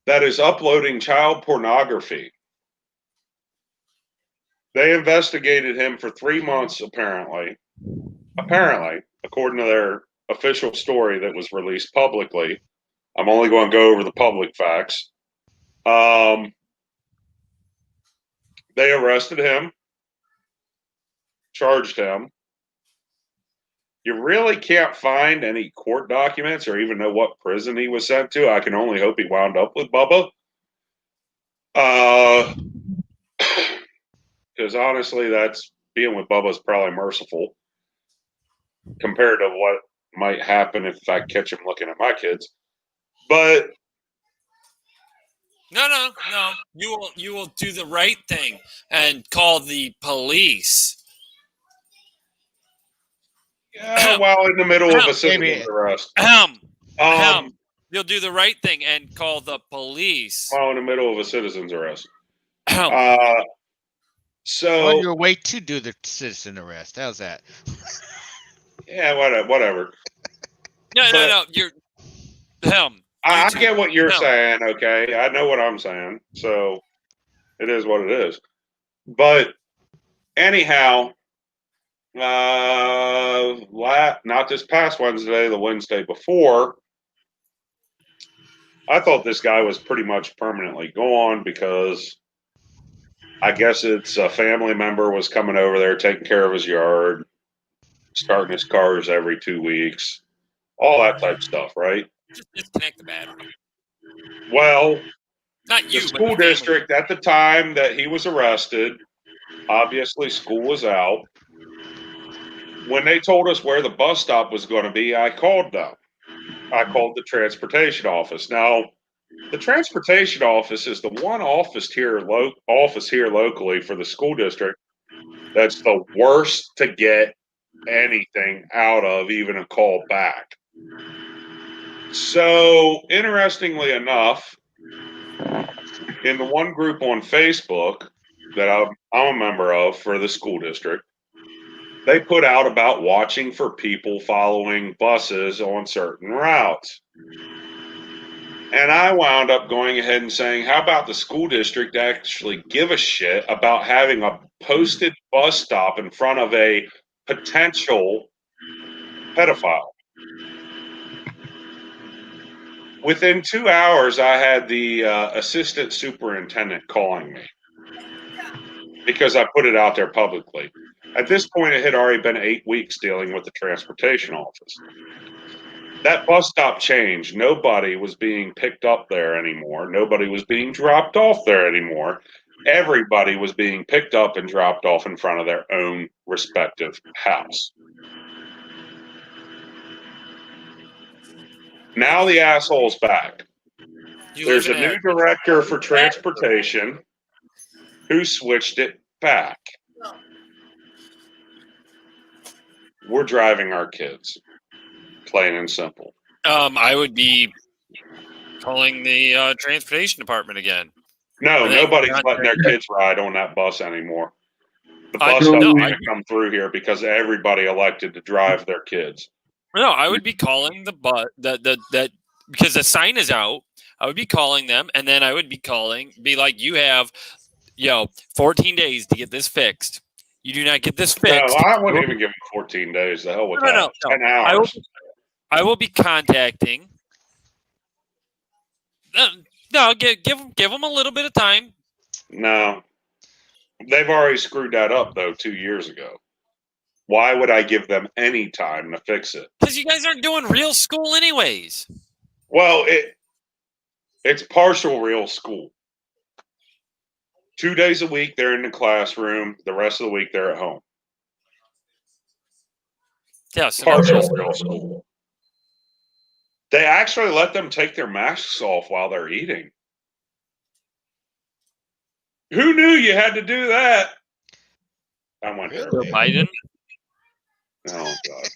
that is uploading child pornography. They investigated him for 3 months, apparently, according to their official story that was released publicly. I'm only going to go over the public facts. They arrested him, charged him. You really can't find any court documents or even know what prison he was sent to. I can only hope he wound up with Bubba. Because honestly, that's being with Bubba is probably merciful compared to what might happen if I catch him looking at my kids. But No. You will do the right thing and call the police. while in the middle of a citizen's arrest, You'll do the right thing and call the police. while in the middle of a citizen's arrest. On your way to do the citizen arrest. How's that? Yeah, whatever. No. You're I get what you're saying, okay? I know what I'm saying. So it is what it is. But anyhow, not this past Wednesday, the Wednesday before, I thought this guy was pretty much permanently gone because I guess it's a family member was coming over there, taking care of his yard, starting his cars every 2 weeks, all that type of stuff, right? Just disconnect the battery. Well, Not the you, but school the family. district at the time that he was arrested, obviously school was out. When they told us where the bus stop was going to be, I called them. I called the transportation office. Now, the transportation office is the one office here locally for the school district that's the worst to get anything out of, even a call back. So, interestingly enough, in the one group on Facebook that I'm a member of for the school district, they put out about watching for people following buses on certain routes. And I wound up going ahead and saying, how about the school district actually give a shit about having a posted bus stop in front of a potential pedophile? Within 2 hours, I had the assistant superintendent calling me because I put it out there publicly. At this point, it had already been 8 weeks dealing with the transportation office. That bus stop changed. Nobody was being picked up there anymore. Nobody was being dropped off there anymore. Everybody was being picked up and dropped off in front of their own respective house. Now the asshole's back. You There's a live in new director for transportation who switched it back. We're driving our kids, plain and simple. I would be calling the transportation department again. No, Are they nobody's not letting their there? kids ride on that bus anymore. The I bus don't doesn't know. even come through here because everybody elected to drive their kids. No, I would be calling the that because the sign is out. I would be calling them, and then I would be like, you have, 14 days to get this fixed. You do not get this No, fixed. I wouldn't even give them 14 days. The hell with No, that. no, no. 10 hours. I will be contacting. No, give them a little bit of time. No. They've already screwed that up, though, 2 years ago. Why would I give them any time to fix it? Because you guys aren't doing real school anyways. Well, it's partial real school. 2 days a week, they're in the classroom. The rest of the week, they're at home. Yeah, so Partial real school. They actually let them take their masks off while they're eating. Who knew you had to do that? I went there. Joe Biden. Oh, God.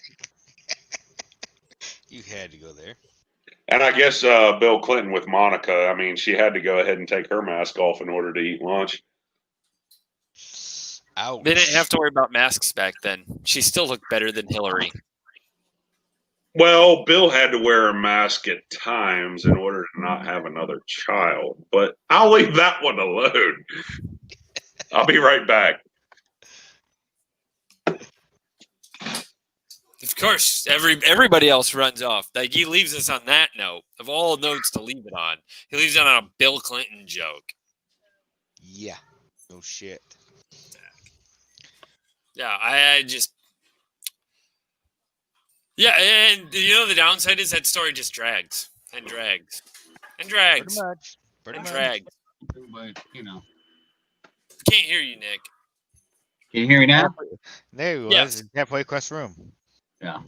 You had to go there. And I guess Bill Clinton with Monica, I mean, she had to go ahead and take her mask off in order to eat lunch. Ouch. They didn't have to worry about masks back then. She still looked better than Hillary. Well, Bill had to wear a mask at times in order to not have another child, but I'll leave that one alone. I'll be right back. Of course, everybody else runs off. Like, he leaves us on that note. Of all notes to leave it on, he leaves it on a Bill Clinton joke. Yeah. No shit. Yeah, I just. Yeah, and the downside is that story just drags and drags and drags Pretty much. Pretty and much. drags. But, Can't hear you, Nick. can you hear me now? There he was. Yes. Halfway across the room. Yeah.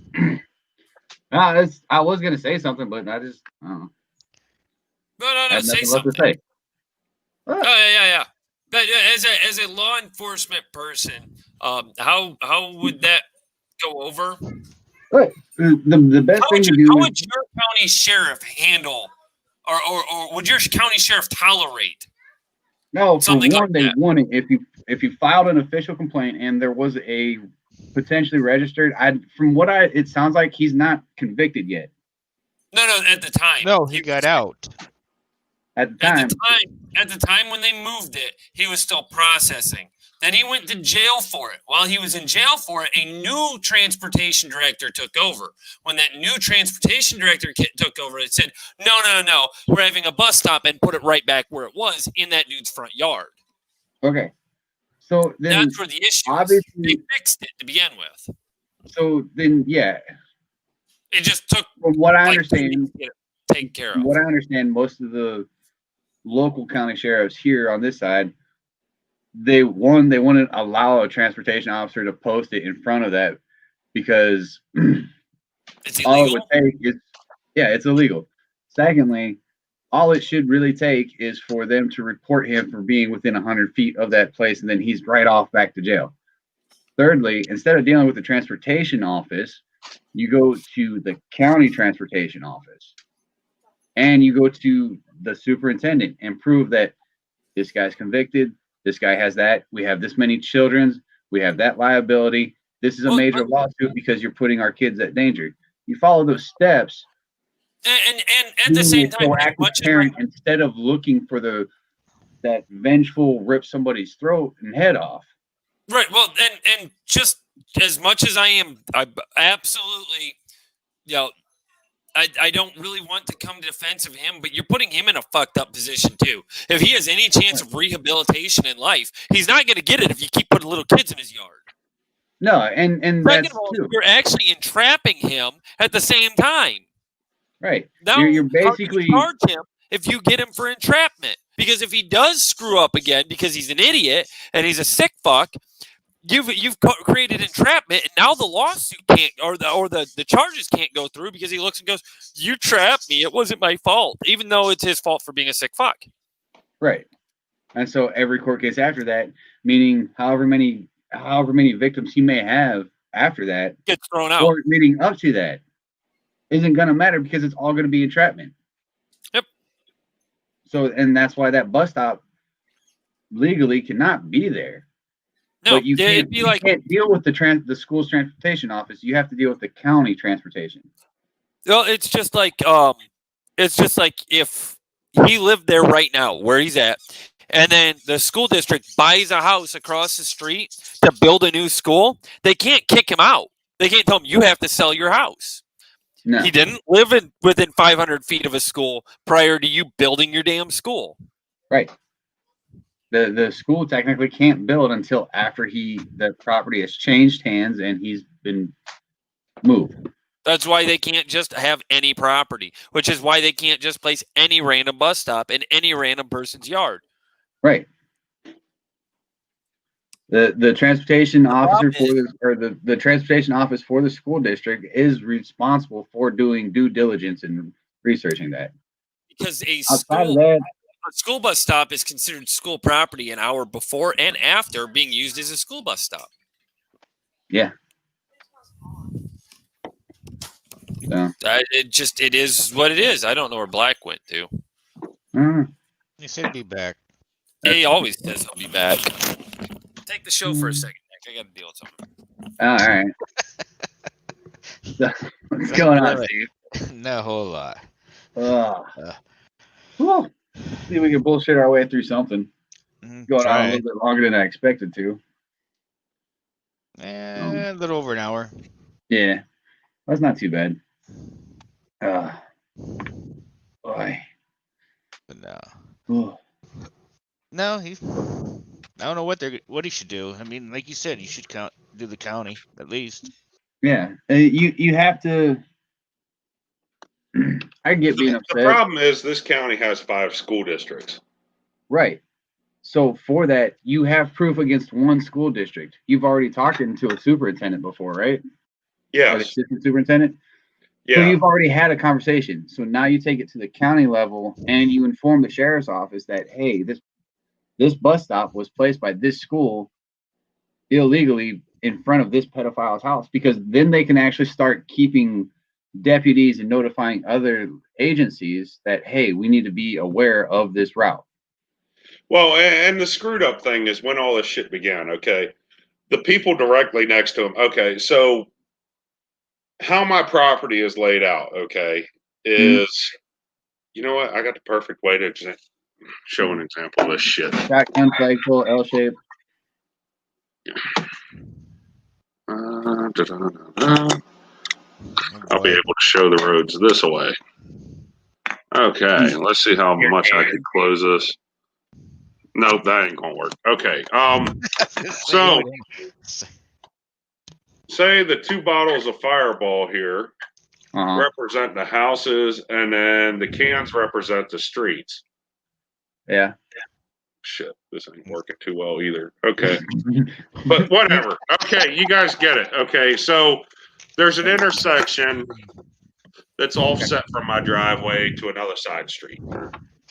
No, I was gonna say something, but I just No, had say nothing left to something. say. Oh yeah. But as a law enforcement person, how would that go over? The best thing to do How is would your county sheriff handle, or would your county sheriff tolerate? no. For something one, like they that? want it if you filed an official complaint and there was a potentially registered. It sounds like he's not convicted yet. No, at the time. No, he got out. At the time, At the time when they moved it, he was still processing. Then he went to jail for it. While he was in jail for it, a new transportation director took over. When that new transportation director took over, it said, no, we're having a bus stop and put it right back where it was in that dude's front yard. okay. So then, That's where the issue is. obviously, They fixed it to begin with. so then, yeah. It just took From what I like 2 understand, weeks to get it taken care from of. what I understand, most of the local county sheriffs here on this side, they wouldn't allow a transportation officer to post it in front of that because It's all it illegal. would take is, yeah, it's illegal. Secondly, all it should really take is for them to report him for being within 100 feet of that place, and then he's right off back to jail. Thirdly, instead of dealing with the transportation office, you go to the county transportation office and you go to the superintendent and prove that this guy's convicted, this guy has that, we have this many children, we have that liability, this is a Well, major lawsuit because you're putting our kids at danger. You follow those steps. And at the same time, as proactive much as parent, instead of looking for that vengeful rip somebody's throat and head off. right, well, and just as much as I absolutely, you know, I don't really want to come to defense of him, but you're putting him in a fucked up position too. If he has any chance of rehabilitation in life, he's not going to get it if you keep putting little kids in his yard. No, and Second that's of all, true. you're actually entrapping him at the same time. Right. Now You're how do you basically charge him if you get him for entrapment. Because if he does screw up again because he's an idiot and he's a sick fuck, you've created entrapment, and now the lawsuit can't or the charges can't go through because he looks and goes, "You trapped me. It wasn't my fault," even though it's his fault for being a sick fuck. right. And so every court case after that, meaning however many victims he may have after that, Gets thrown out. or leading up to that, isn't going to matter because it's all going to be entrapment. Yep. So, and that's why that bus stop legally cannot be there. No, but you it'd be like can't deal with the school's transportation office. You have to deal with the county transportation. well, it's just like if he lived there right now where he's at, and then the school district buys a house across the street to build a new school, they can't kick him out. They can't tell him you have to sell your house. No. He didn't live within 500 feet of a school prior to you building your damn school. Right. The school technically can't build until after the property has changed hands and he's been moved. That's why they can't just have any property, which is why they can't just place any random bus stop in any random person's yard. Right. The transportation officer the transportation office for the school district is responsible for doing due diligence and researching that. Because a Outside of that, school bus stop is considered school property an hour before and after being used as a school bus stop. yeah. So, It is what it is. I don't know where Black went to. He said he'd be back. He always says he'll be back. Take the show for a second, Nick. I got to deal with something. all right. So, what's going on, Steve? Not a whole lot. Well, see if we can bullshit our way through something. Going on a little bit longer than I expected to. A little over an hour. Yeah, that's not too bad. Boy. But no. Ugh. No, I don't know what he should do. I mean, like you said, you should do the county at least. Yeah, you have to. I get being upset. The problem is this county has 5 school districts. Right. So for that, you have proof against one school district. You've already talked to a superintendent before, right? Or the Yes. assistant superintendent. So Yeah. you've already had a conversation. So now you take it to the county level and you inform the sheriff's office that, hey, this bus stop was placed by this school illegally in front of this pedophile's house, because then they can actually start keeping deputies and notifying other agencies that, hey, we need to be aware of this route. Well, and the screwed up thing is when all this shit began, okay? The people directly next to him, okay, so how my property is laid out, okay, is, you know what? I got the perfect way to show an example of this shit. Shotgun flagpole, L shape. I'll be able to show the roads this way. Okay, let's see how much I can close this. No, that ain't gonna work. Okay. So say the 2 bottles of Fireball here represent the houses, and then the cans represent the streets. Yeah. Shit, this ain't working too well either. Okay. But whatever. Okay, you guys get it. Okay, so there's an intersection that's offset from my driveway to another side street.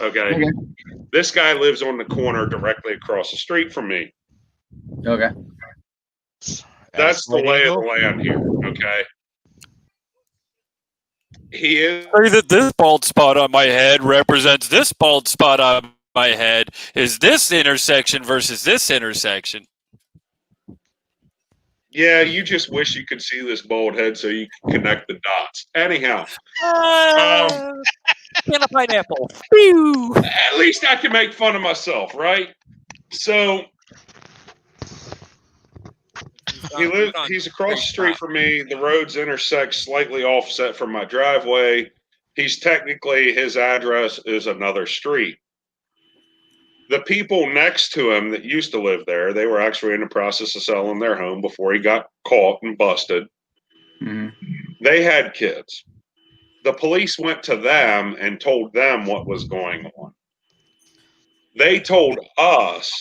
Okay. This guy lives on the corner directly across the street from me. Okay. That's the lay of the land here. Okay. He is. Say that this bald spot on my head represents this bald spot on my head is this intersection versus this intersection. Yeah, you just wish you could see this bald head so you can connect the dots. Anyhow, Can a pineapple. Pew. at least I can make fun of myself, right? So he's across the street from me. The roads intersect slightly offset from my driveway. He's technically, his address is another street. The people next to him that used to live there, they were actually in the process of selling their home before he got caught and busted. They had kids. The police went to them and told them what was going on. They told us.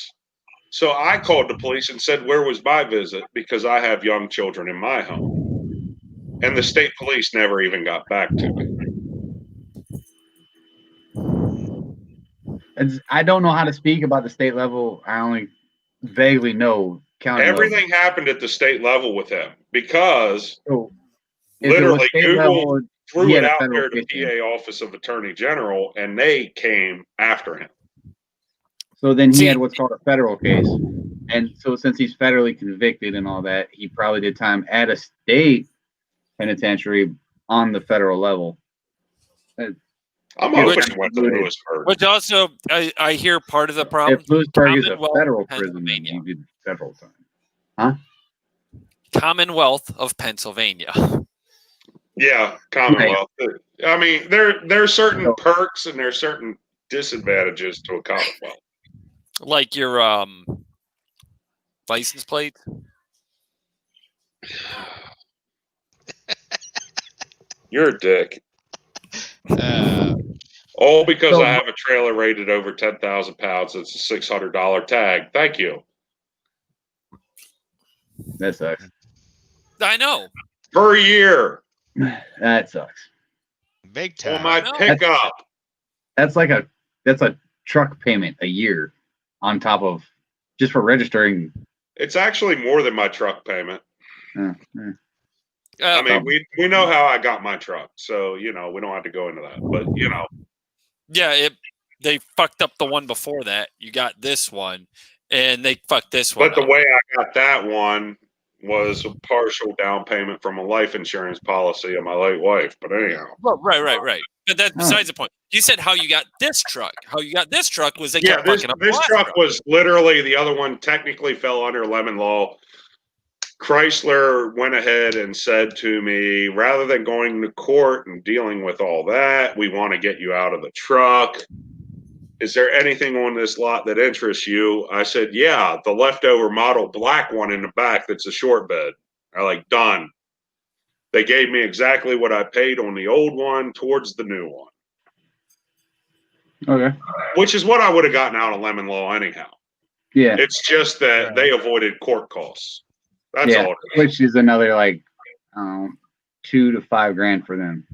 So I called the police and said, where was my visit? Because I have young children in my home. And the state police never even got back to me. I don't know how to speak about the state level. I only vaguely know county Everything happened at the state level with him because level. So if it was literally state Google level, threw he it had a out federal there to case in. PA Office of Attorney General, and they came after him. So then he See- had what's called a federal case. And so since he's federally convicted and all that, he probably did time at a state penitentiary on the federal level. I'm Yeah, hoping which- he went to Lewisburg. Which also, I hear part of the problem. If Lewisburg is a Commonwealth, federal prison, then Pennsylvania. he did federal time. Commonwealth of Pennsylvania. Yeah, Commonwealth. I mean, there's certain So- perks and there's certain disadvantages to a Commonwealth. Like your license plate. You're a dick. All because I have a trailer rated over 10,000 pounds. It's a $600 tag. Thank you. That sucks. I know. Per year That sucks. Big on time. my No. pickup. That's a truck payment a year on top of just for registering. It's actually more than my truck payment. I mean, Um, we know how I got my truck, so we don't have to go into that. But yeah, they fucked up the one before that. You got this one, and they fucked this one. but the up. way I got that one was a partial down payment from a life insurance policy of my late wife. But anyhow, Well, right. But that's besides the point. You said how you got this truck. How you got this truck was they yeah, kept this fucking up. this the last truck was literally the other one. Technically, fell under lemon law. Chrysler went ahead and said to me, rather than going to court and dealing with all that, we want to get you out of the truck. Is there anything on this lot that interests you? I said, yeah, the leftover model black one in the back that's a short bed. I like, done. They gave me exactly what I paid on the old one towards the new one, Okay. which is what I would have gotten out of lemon law anyhow. Yeah. It's just that they avoided court costs. That's Yeah. all. Which is another like $2 to $5 grand for them.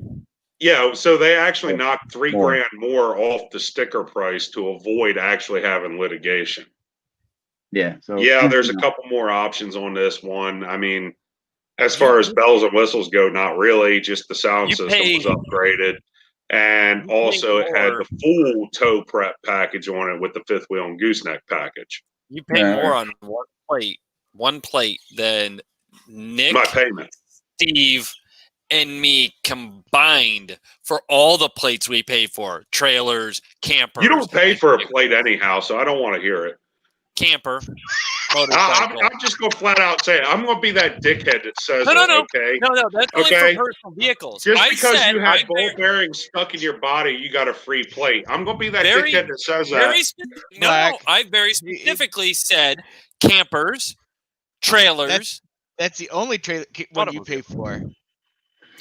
Yeah, so they actually knocked $3 More. grand more off the sticker price to avoid actually having litigation. Yeah. So Yeah, there's a couple more options on this one. I mean, as far as bells and whistles go, not really. Just the sound You system pay- was upgraded. And You pay also it had more. the full tow prep package on it with the fifth wheel and gooseneck package. You pay Yeah. more on one plate than Nick, My payment. Steve, and me combined for all the plates we pay for. Trailers, campers. You don't pay for a plate anyhow, so I don't want to hear it. camper, I'm motorcycle. just going to flat out say it. I'm going to be that dickhead that says, No. okay, No, that's only Okay. for personal vehicles. just I because said you have I ball bearings stuck in your body, you got a free plate. I'm going to be that Very- dickhead that says that. very no, Black. I very specifically said campers, trailers. That's the only one you pay for.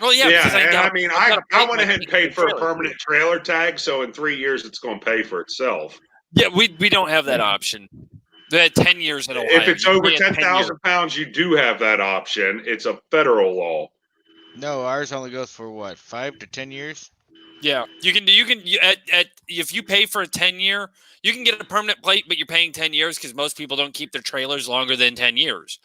Well, yeah, Yeah, because and got, I mean, I've got a I plate went in my ahead and paid for a trailer. permanent trailer tag, so in 3 years it's going to pay for itself. Yeah, we don't have that option. The 10 years in Ohio. If it's you over pay a 10 year. 10,000 pounds, you do have that option. It's a federal law. No, ours only goes for what, 5 to 10 years? Yeah, if you pay for a 10-year, you can get a permanent plate, but you're paying 10 years because most people don't keep their trailers longer than 10 years.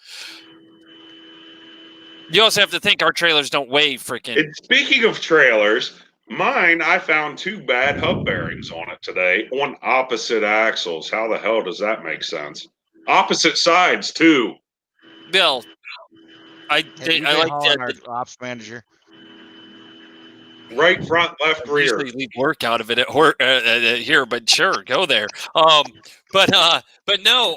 You also have to think our trailers don't weigh freaking. And speaking of trailers, mine, I found 2 bad hub bearings on it today on opposite axles. How the hell does that make sense? Opposite sides, too. Bill, I Have you like been hauling that. our ops manager. Right front, left I rear. usually leave work out of it here, but sure, go there. But no.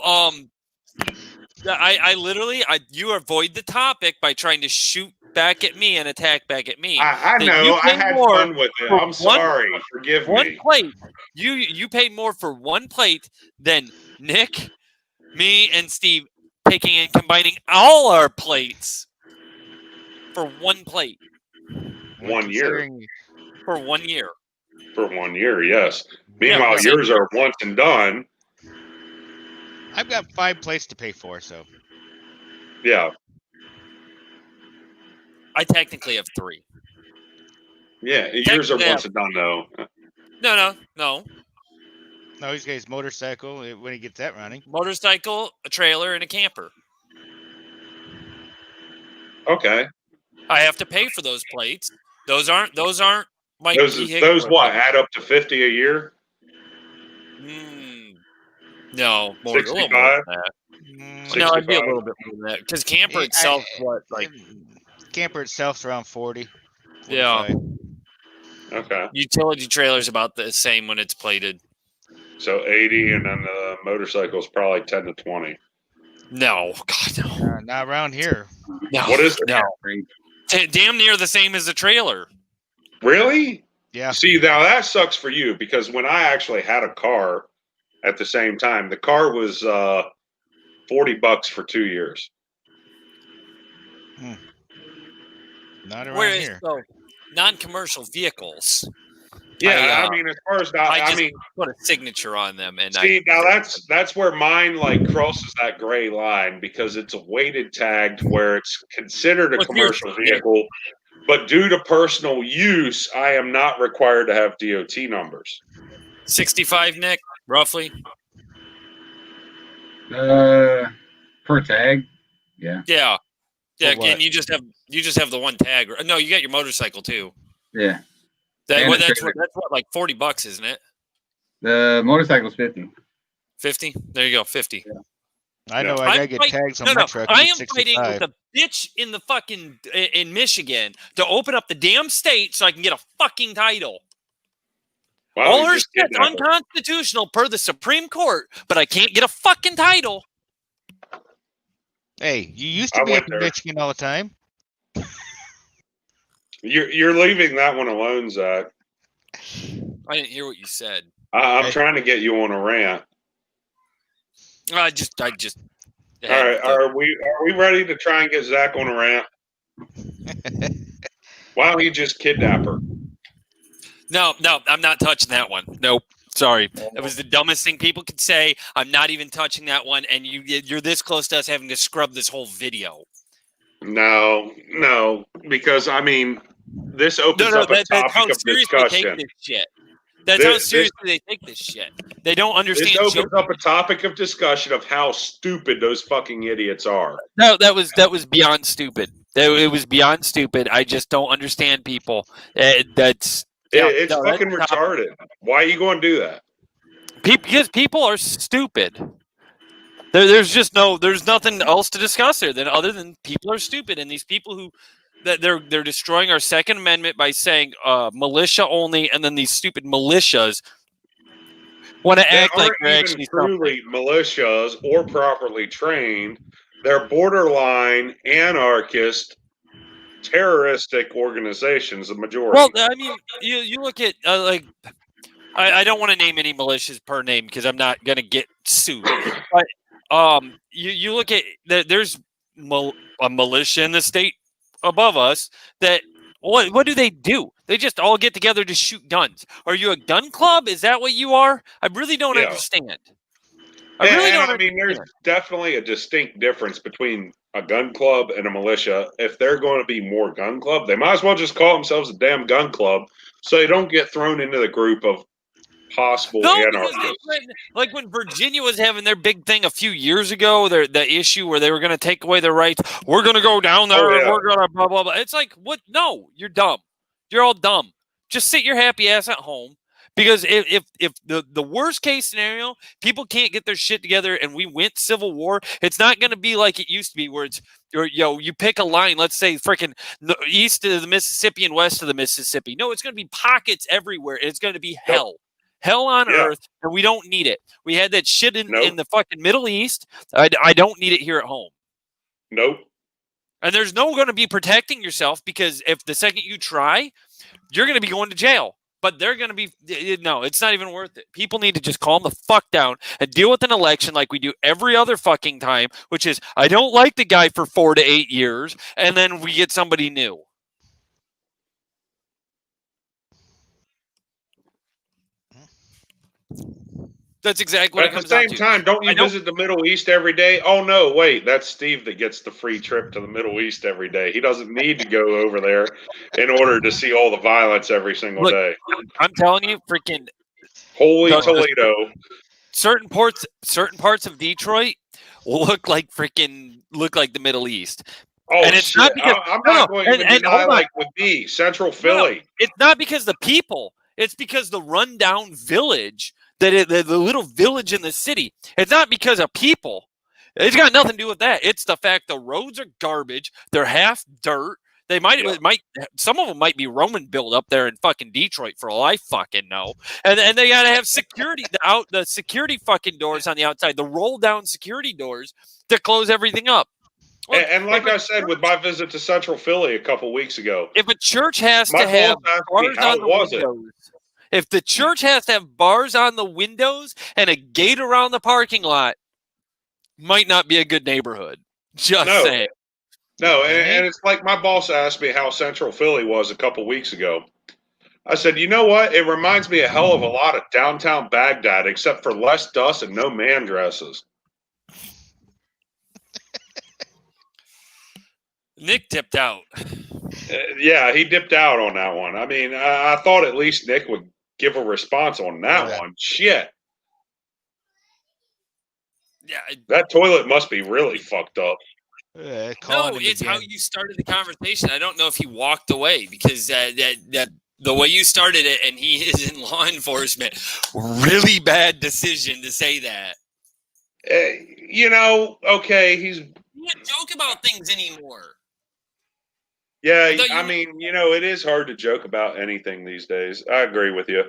I literally you avoid the topic by trying to shoot back at me and attack back at me. I That know. you I pay had more fun with it. for I'm sorry. Forgive one me. plate. You pay more for one plate than Nick, me, and Steve taking and combining all our plates for one plate 1 year. Considering- for 1 year. For 1 year, yes. Meanwhile, Yeah, yours are once and done. I've got 5 plates to pay for, so Yeah. I technically have 3. Yeah. Yours are Yeah. once and done, though. No. no, he's got his motorcycle when he gets that running. Motorcycle, a trailer, and a camper. Okay. I have to pay for those plates. Those aren't my Those vehicular what? plates. Add up to 50 a year? No, more, a little more 65? than that. Mm, No, it'd be a 65? little bit more than that because camper I- itself, what like camper itself's around 40. Yeah. 45. Okay. utility trailer's about the same when it's plated. So 80, and then the motorcycle's probably 10 to 20. No, God no, Not around here. no. What is it? No, damn near the same as the trailer. Really? Yeah. See, now that sucks for you because when I actually had a car at the same time, the car was $40 for 2 years. Not around Whereas here. so, non-commercial vehicles, Yeah, I mean, as far as that, I I just mean, put a signature on them, and see, now that's where mine like crosses that gray line because it's a weighted tagged where it's considered a Well, here's commercial the thing. vehicle, but due to personal use, I am not required to have DOT numbers. 65, Nick, roughly. Per tag. Yeah. Yeah, For what? and you just have the one tag. No, you got your motorcycle too. Yeah. That, And well, a that's trailer. what like $40, isn't it? The motorcycle's 50. 50. There you go, 50. I know Yeah. I I'm gotta get fighting- tags on No, my no, truck. I It's am fighting 65. with a bitch in the fucking in Michigan to open up the damn state so I can get a fucking title. Why don't All you her just shit's kidnap her? unconstitutional per the Supreme Court, but I can't get a fucking title. Hey, you used I to be went up in there. Michigan all the time. You're leaving that one alone, Zach. I didn't hear what you said. I'm Hey. trying to get you on a rant. I just. All right, are we ready to try and get Zach on a rant? Why don't you just kidnap her? No, I'm not touching that one. Nope. Sorry, it was the dumbest thing people could say. I'm not even touching that one, and you're this close to us having to scrub this whole video. No, because I mean, this opens up a that's how topic of seriously they take discussion. this shit. That's how This- seriously they take this shit. They don't This understand. opens up a topic of discussion of how stupid those fucking idiots are. No, that was beyond stupid. It was beyond stupid. I just don't understand people. That's It's no, fucking that's retarded. Why are you going to do that? because people are stupid. There's nothing else to discuss here other than people are stupid, and these people who that they're destroying our Second Amendment by saying militia only, and then these stupid militias want to They act like aren't they're even actually something. truly militias or properly trained. They're borderline anarchist, terroristic organizations. The majority. Well, I mean, you look at like I don't want to name any militias per name because I'm not going to get sued. But you look at there's a militia in the state above us that what do? They just all get together to shoot guns. Are you a gun club? Is that what you are? I really don't Yeah. understand. I really don't. I mean, there's definitely a distinct difference between a gun club and a militia. If they're going to be more gun club, they might as well just call themselves a damn gun club, so they don't get thrown into the group of possible No, because anarchists. like when Virginia was having their big thing a few years ago, the issue where they were going to take away their rights. We're going to go down there and we're going to blah, blah, blah. It's like, what? No, you're dumb. You're all dumb. Just sit your happy ass at home. Because if the worst case scenario, people can't get their shit together and we went civil war, it's not going to be like it used to be where it's, you pick a line, let's say freaking east of the Mississippi and west of the Mississippi. No, it's going to be pockets everywhere. It's going to be hell. Hell on earth, and we don't need it. We had that shit in the fucking Middle East. I don't need it here at home. Nope. And there's no going to be protecting yourself because if the second you try, you're going to be going to jail. But they're going to be, no, it's not even worth it. People need to just calm the fuck down and deal with an election like we do every other fucking time, which is, I don't like the guy for 4 to 8 years, and then we get somebody new. That's exactly what it comes down to. At the same time, don't you visit the Middle East every day? Oh, no, wait. That's Steve that gets the free trip to the Middle East every day. He doesn't need to go over there in order to see all the violence every single day. I'm telling you, freaking Holy Toledo. Certain parts of Detroit look like the Middle East. Oh, and it's shit. not because I'm not going to deny like with me, Central Philly. No, it's not because the people. It's because the rundown village, the little village in the city. It's not because of people. It's got nothing to do with that. It's the fact the roads are garbage. They're half dirt. They might some of them might be Roman built up there in fucking Detroit for all I fucking know. And they gotta have security the security fucking doors on the outside, the roll down security doors to close everything up. Look, and like I said with my visit to Central Philly a couple weeks ago, if a church has to have bars on the windows, if the church has to have bars on the windows and a gate around the parking lot, might not be a good neighborhood. Just saying. No, and it's like my boss asked me how Central Philly was a couple weeks ago. I said, you know what? It reminds me a hell of a lot of downtown Baghdad, except for less dust and no man dresses. Nick dipped out. Yeah, he dipped out on that one. I mean, I thought at least Nick would give a response on that one. Shit. Yeah, that toilet must be really fucked up. No, it's how you started the conversation. I don't know if he walked away because that the way you started it, and he is in law enforcement. Really bad decision to say that. Okay, he's. You can't joke about things anymore. Yeah, I mean, it is hard to joke about anything these days. I agree with you.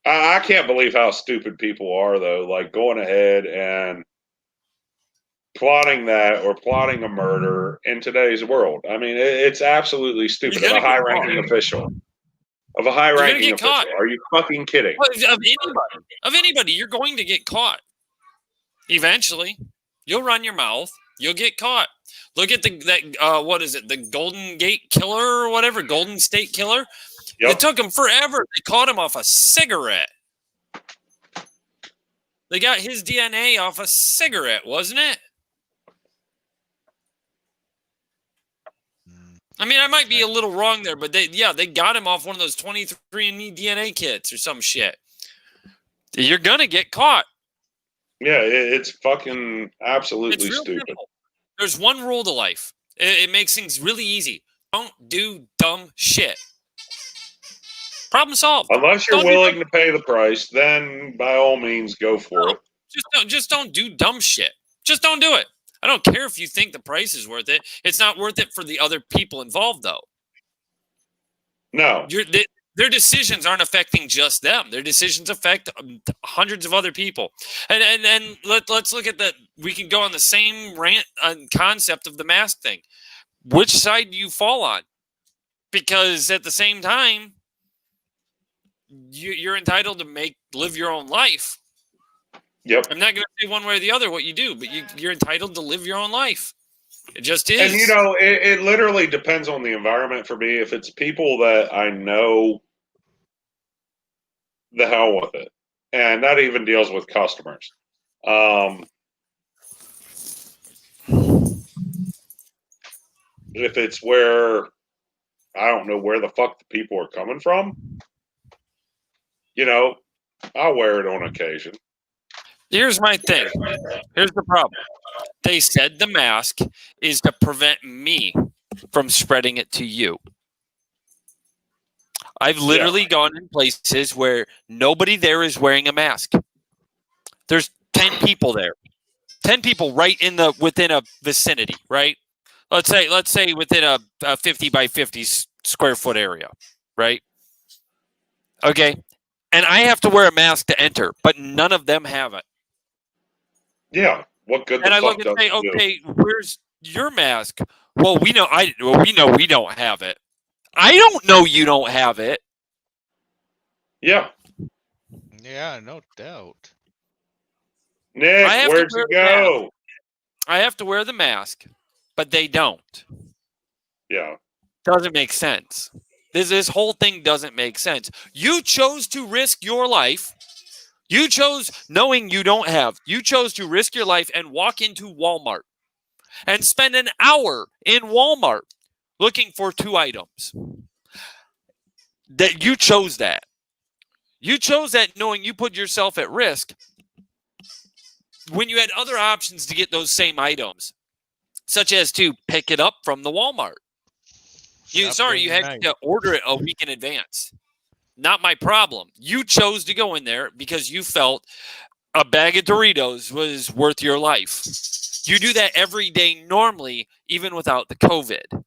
I can't believe how stupid people are, though. Like going ahead and plotting that or plotting a murder in today's world. I mean, it's absolutely stupid. Of a high-ranking official. Of a high-ranking official. Caught. Are you fucking kidding? Of anybody, you're going to get caught. Eventually, you'll run your mouth. You'll get caught. Look at what is it? The Golden Gate Killer or whatever, Golden State Killer. Yep. It took him forever. They caught him off a cigarette. They got his DNA off a cigarette, wasn't it? I mean, I might be a little wrong there, but they got him off one of those 23andMe DNA kits or some shit. You're gonna get caught. Yeah, it's fucking absolutely stupid. Simple. There's one rule to life. It makes things really easy. Don't do dumb shit. Problem solved. Unless you're willing to pay the price, then by all means go for it. Just don't do dumb shit. Just don't do it. I don't care if you think the price is worth it. It's not worth it for the other people involved, though. No. Their decisions aren't affecting just them. Their decisions affect hundreds of other people. And let's look at that. We can go on the same rant concept of the mask thing. Which side do you fall on? Because at the same time, you're entitled to live your own life. Yep. I'm not going to say one way or the other what you do, but you're entitled to live your own life. It just is. And, it literally depends on the environment for me. If it's people that I know, the hell with it. And that even deals with customers. If it's where I don't know where the fuck the people are coming from, I'll wear it on occasion. Here's my thing. Here's the problem. They said the mask is to prevent me from spreading it to you. I've literally gone in places where nobody there is wearing a mask. There's 10 people there. 10 people right within a vicinity, right? Let's say within a 50 by 50 square foot area, right? Okay. And I have to wear a mask to enter, but none of them have it. Yeah. What good? And I look and say, okay, where's your mask? Well, we know we don't have it. I don't know you don't have it. Yeah. Yeah, no doubt. Nick, where'd you go? I have to wear the mask, but they don't. Yeah. Doesn't make sense. This whole thing doesn't make sense. You chose to risk your life. You chose, knowing you don't have, you chose to risk your life and walk into Walmart and spend an hour in Walmart looking for 2 items. That you chose that. You chose that knowing you put yourself at risk when you had other options to get those same items, such as to pick it up from the Walmart. You had to order it a week in advance. Not my problem. You chose to go in there because you felt a bag of Doritos was worth your life. You do that every day normally, even without the COVID.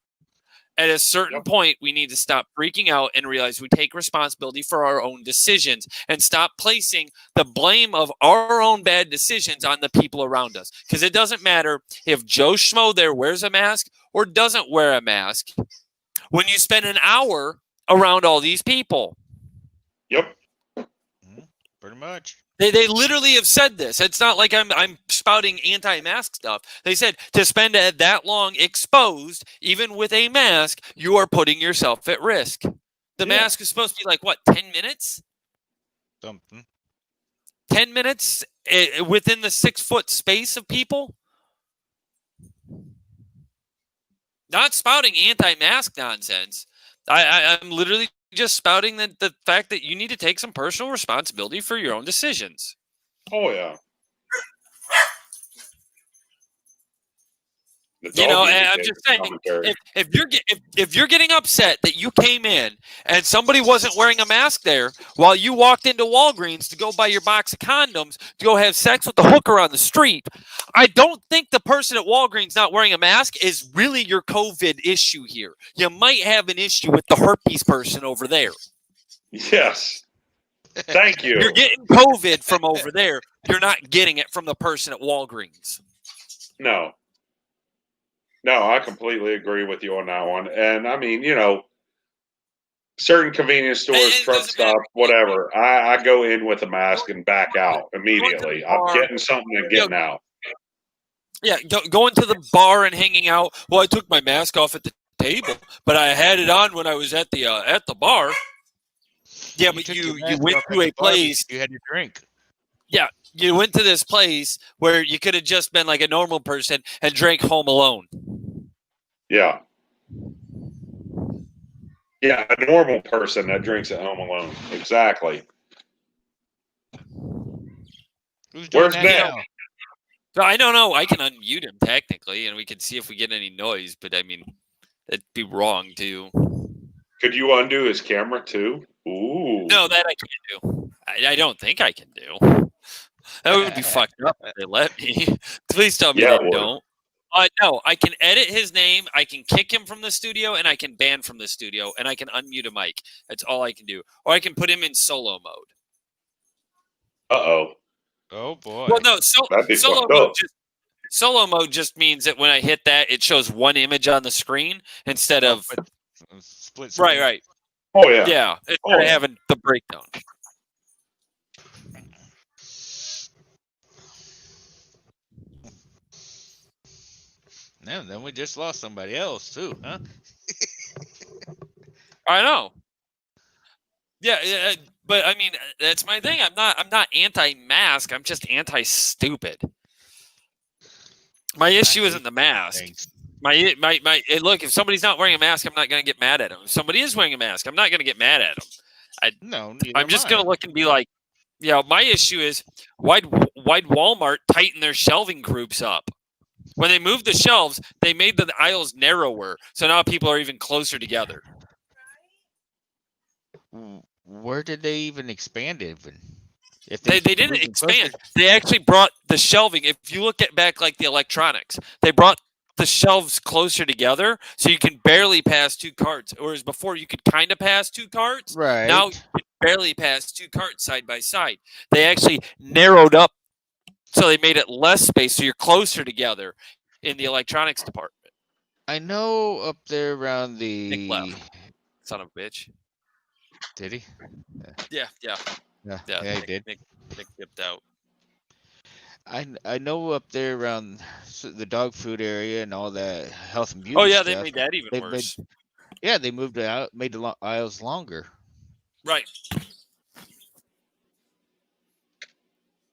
At a certain point, we need to stop freaking out and realize we take responsibility for our own decisions and stop placing the blame of our own bad decisions on the people around us. Because it doesn't matter if Joe Schmo there wears a mask or doesn't wear a mask when you spend an hour around all these people. Yep. Pretty much. They literally have said this. It's not like I'm spouting anti-mask stuff. They said to spend that long exposed, even with a mask, you are putting yourself at risk. The mask is supposed to be like, what, 10 minutes? Something. 10 minutes within the 6-foot space of people? Not spouting anti-mask nonsense. I'm literally just spouting the fact that you need to take some personal responsibility for your own decisions. Oh, yeah. And I'm just saying, if you're getting upset that you came in and somebody wasn't wearing a mask there while you walked into Walgreens to go buy your box of condoms to go have sex with the hooker on the street, I don't think the person at Walgreens not wearing a mask is really your COVID issue here. You might have an issue with the herpes person over there. Yes. Thank you. You're getting COVID from over there. You're not getting it from the person at Walgreens. No, I completely agree with you on that one. And I mean, certain convenience stores, truck stops, whatever. I go in with a mask and back out immediately. I'm getting something and getting out. Yeah, going to the bar and hanging out. Well, I took my mask off at the table, but I had it on when I was at the bar. Yeah, but you went to a place. You had your drink. Yeah, you went to this place where you could have just been like a normal person and drank Home Alone. Yeah. Yeah, a normal person that drinks at Home Alone. Exactly. Where's Ben? I don't know. I can unmute him technically, and we can see if we get any noise. But I mean, that'd be wrong too. Could you undo his camera too? Ooh. No, that I can't do. I don't think I can do. That would be fucked up if they let me. Please tell me they don't. No, I can edit his name. I can kick him from the studio, and I can ban from the studio, and I can unmute a mic. That's all I can do. Or I can put him in solo mode. Uh-oh. Oh boy. Well, no, That'd be solo fucked mode up. solo mode just means that when I hit that, it shows one image on the screen instead of Split screen. right. Oh, yeah. Yeah, instead Oh, of yeah. having the breakdown. No, then we just lost somebody else too, huh? I know. Yeah, but I mean, that's my thing. I'm not anti-mask. I'm just anti-stupid. My issue isn't the mask. Thanks. Look, if somebody's not wearing a mask, I'm not going to get mad at them. If somebody is wearing a mask, I'm not going to get mad at them. No, I'm just going to look and be like, my issue is why'd Walmart tighten their shelving groups up? When they moved the shelves, they made the aisles narrower, so now people are even closer together. Where did they even expand it? If They didn't moved them closer- expand. They actually brought the shelving. If you look at back like the electronics, they brought the shelves closer together so you can barely pass two carts. Whereas before you could kind of pass two carts. Right. Now you can barely pass two carts side by side. They actually narrowed up so they made it less space so you're closer together in the electronics department. I know up there around Nick the. left. Son of a bitch. Did he? Yeah. Yeah, he did. Nick dipped out. I know up there around the dog food area and all that health and beauty. Oh yeah, they stuff, made that even they worse. Yeah, they moved it out, made the aisles longer. Right.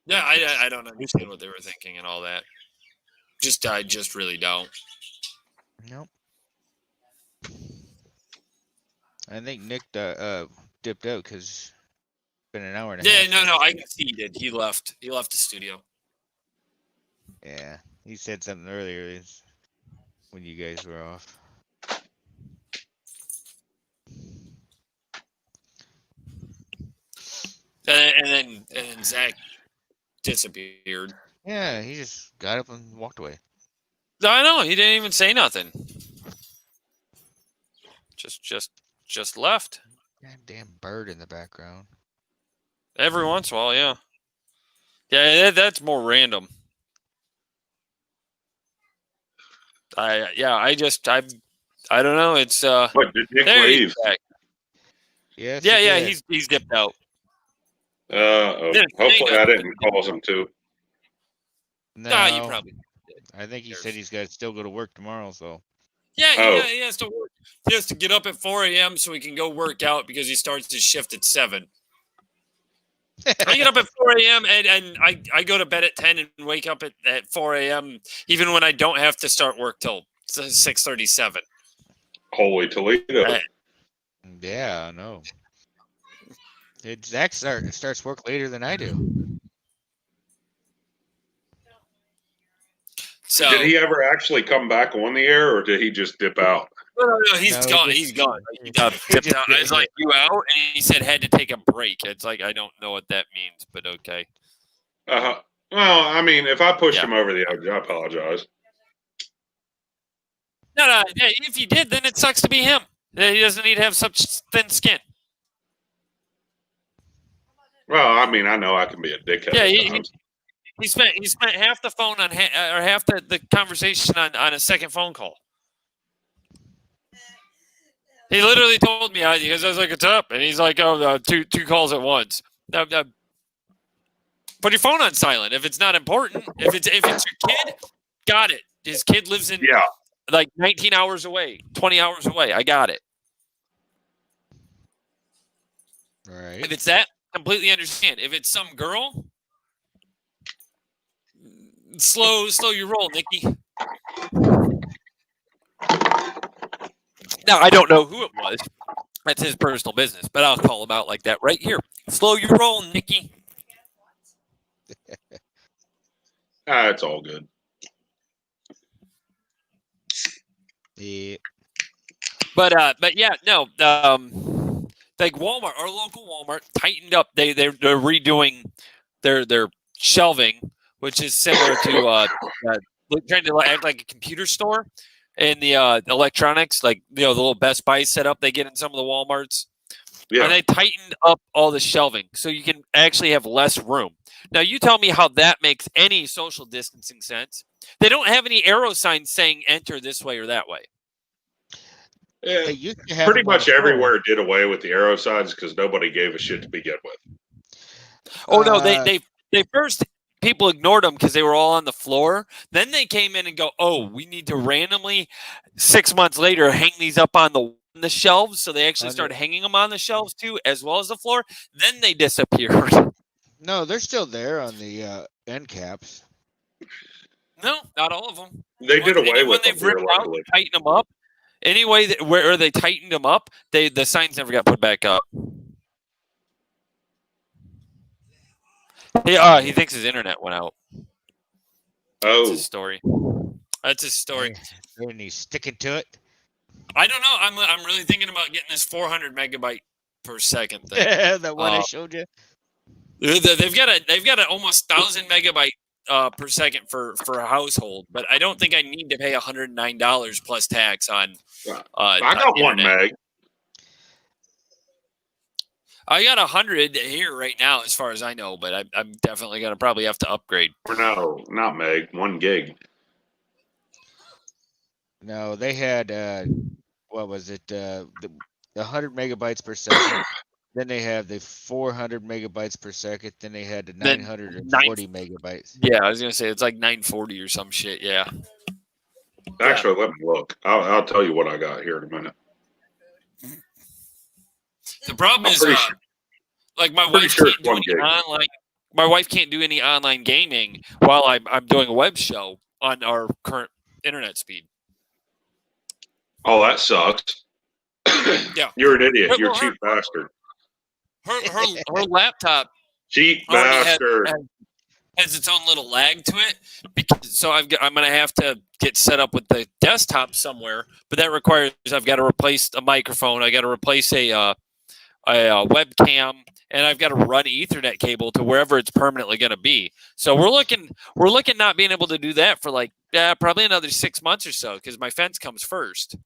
Yeah, I don't understand what they were thinking and all that. I just really don't. Nope. I think Nick dipped out because it's been an hour and a Yeah, half. no, I can see he did. He left the studio. Yeah, he said something earlier when you guys were off. And then Zach disappeared. Yeah, he just got up and walked away. I know, he didn't even say nothing. Just left. Goddamn bird in the background. Every once in a while, yeah. Yeah, that's more random. I don't know. It's What, did Nick there he's leave? back. Yes, Yeah, he yeah, did. he's dipped out. Oh, Yeah, hopefully hang I on. didn't cause him to. No, Nah, you probably. I think he said he's got to still go to work tomorrow. So Yeah, Oh. he has to work. He has to get up at 4 a.m. so he can go work out because he starts his shift at 7. I get up at 4 a.m. and I go to bed at 10 and wake up at 4 a.m. even when I don't have to start work till 6:37. Holy Toledo. Right. yeah, I know. Zach starts work later than I do. So Did he ever actually come back on the air, or did he just dip out? no, he's No, gone. he He's just- gone. He he dipped just out. did- It's like you out, and he said had to take a break. It's like I don't know what that means, but okay. Well, I mean, if I pushed Yeah. him over the edge, I apologize. No, yeah, if you did, then it sucks to be him. He doesn't need to have such thin skin. Well, I mean, I know I can be a dickhead. Yeah, at times. he spent half the phone on or half the conversation on a second phone call. He literally told me because I was like, "It's up," and he's like, "Oh, two calls at once." Put your phone on silent if it's not important. If it's your kid, got it. His kid lives in Yeah. like 19 hours away, 20 hours away. I got it. Right. If it's that, completely understand. If it's some girl, slow your roll, Nikki. Now I don't know who it was. That's his personal business, but I'll call him out like that right here. Slow your roll, Nikki. It's all good. Yeah. But yeah, no. Like Walmart, our local Walmart tightened up. They're redoing their shelving, which is similar to trying to act like a computer store, and the electronics, like the little Best Buy setup they get in some of the WalMarts. Yeah. And they tightened up all the shelving so you can actually have less room. Now, you tell me how that makes any social distancing sense. They don't have any arrow signs saying enter this way or that way. Yeah, They used to have pretty them on much the floor. everywhere did away with the arrow signs because nobody gave a shit to begin with. Oh, no, they first, people ignored them because they were all on the floor. Then they came in and go, oh, we need to randomly, 6 months later, hang these up on the shelves. So they actually started hanging them on the shelves too, as well as the floor. Then they disappeared. No, they're still there on the end caps. No, not all of them. They did away When with them they've here ripped out, locally. tightened them up. Anyway, where they tightened them up, the signs never got put back up. He thinks his internet went out. That's Oh, his story. That's his story. And he's sticking to it. I don't know. I'm really thinking about getting this 400 megabyte per second thing. That one I showed you. They've got a almost 1,000 megabyte per second for a household, but I don't think I need to pay $109 plus tax on. I got one internet. meg. I got 100 here right now, as far as I know, but I'm definitely gonna probably have to upgrade. Or no, not meg. 1 gig. No, they had what was it? The 100 megabytes per second. Then they have the 400 megabytes per second. Then they had the 940 megabytes. Yeah, I was gonna say it's like 940 or some shit. Yeah. Actually, let me look. I'll tell you what I got here in a minute. The problem is, pretty sure- like my pretty wife sure can't it's do 1 any gig. online. My wife can't do any online gaming while I'm doing a web show on our current internet speed. Oh, that sucks. Yeah. You're an idiot. Well, You're a her- cheap bastard. Her laptop Cheap already bastard. has its own little lag to it, so I'm gonna have to get set up with the desktop somewhere. But that requires I've got to replace a microphone. I got to replace a webcam, and I've got to run Ethernet cable to wherever it's permanently going to be. So we're looking not being able to do that for like probably another 6 months or so because my fence comes first.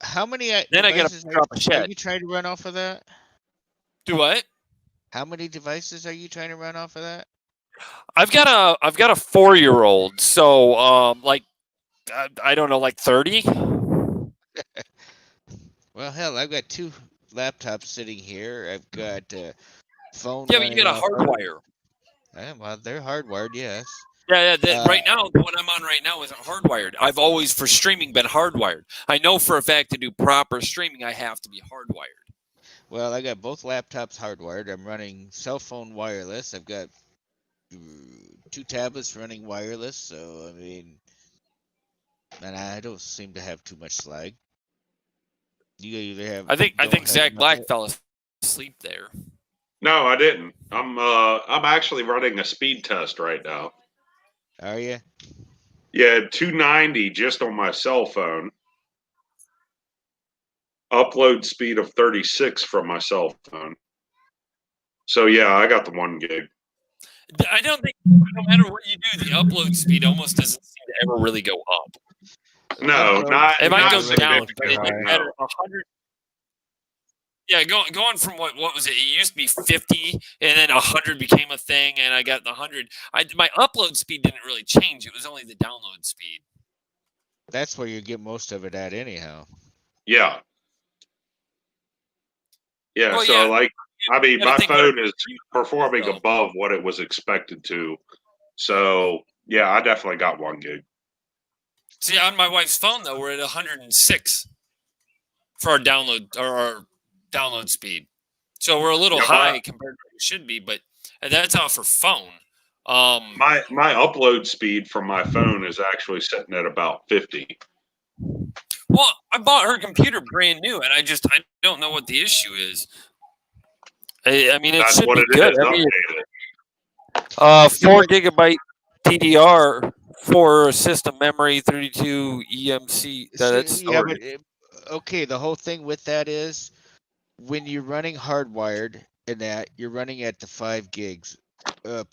How many Then I gotta devices drop a are shed. you trying to run off of that? Do what? How many devices are you trying to run off of that? I've got a 4-year-old, so like I don't know, like 30. Well, hell, I've got 2 laptops sitting here. I've got phone. Yeah, but you got a hardwire. Well, they're hardwired, yes. Yeah. Right now, the one I'm on right now isn't hardwired. I've always, for streaming, been hardwired. I know for a fact to do proper streaming, I have to be hardwired. Well, I got both laptops hardwired. I'm running cell phone wireless. I've got 2 tablets running wireless. So, I mean, and I don't seem to have too much slag. You either have. I think don't Zach have Black much- fell asleep there. No, I didn't. I'm actually running a speed test right now. Are you? Yeah, 290 just on my cell phone. Upload speed of 36 from my cell phone. So yeah, I got the 1 gig. I don't think no matter what you do, the upload speed almost doesn't seem to ever really go up. No, Upload not It might not go down, but significantly, it like no. matter 100. Yeah, going from what was it? It used to be 50, and then 100 became a thing, and I got the 100. My upload speed didn't really change; it was only the download speed. That's where you get most of it at, anyhow. Yeah. Yeah, Well, so yeah. like I mean gotta my think phone what- is performing Oh. above what it was expected to. So yeah, I definitely got 1 gig. See, on my wife's phone though, we're at 106 for our download speed. So we're a little Yeah, high compared to what it should be, but that's off her phone. My upload speed from my phone is actually sitting at about 50. Well, I bought her computer brand new, and I don't know what the issue is. I mean, it That's should what be it good. is. I mean, Updated. 4 gigabyte DDR for system memory, 32 EMC. That's yeah, but okay. The whole thing with that is when you're running hardwired and that you're running at the 5 gigs,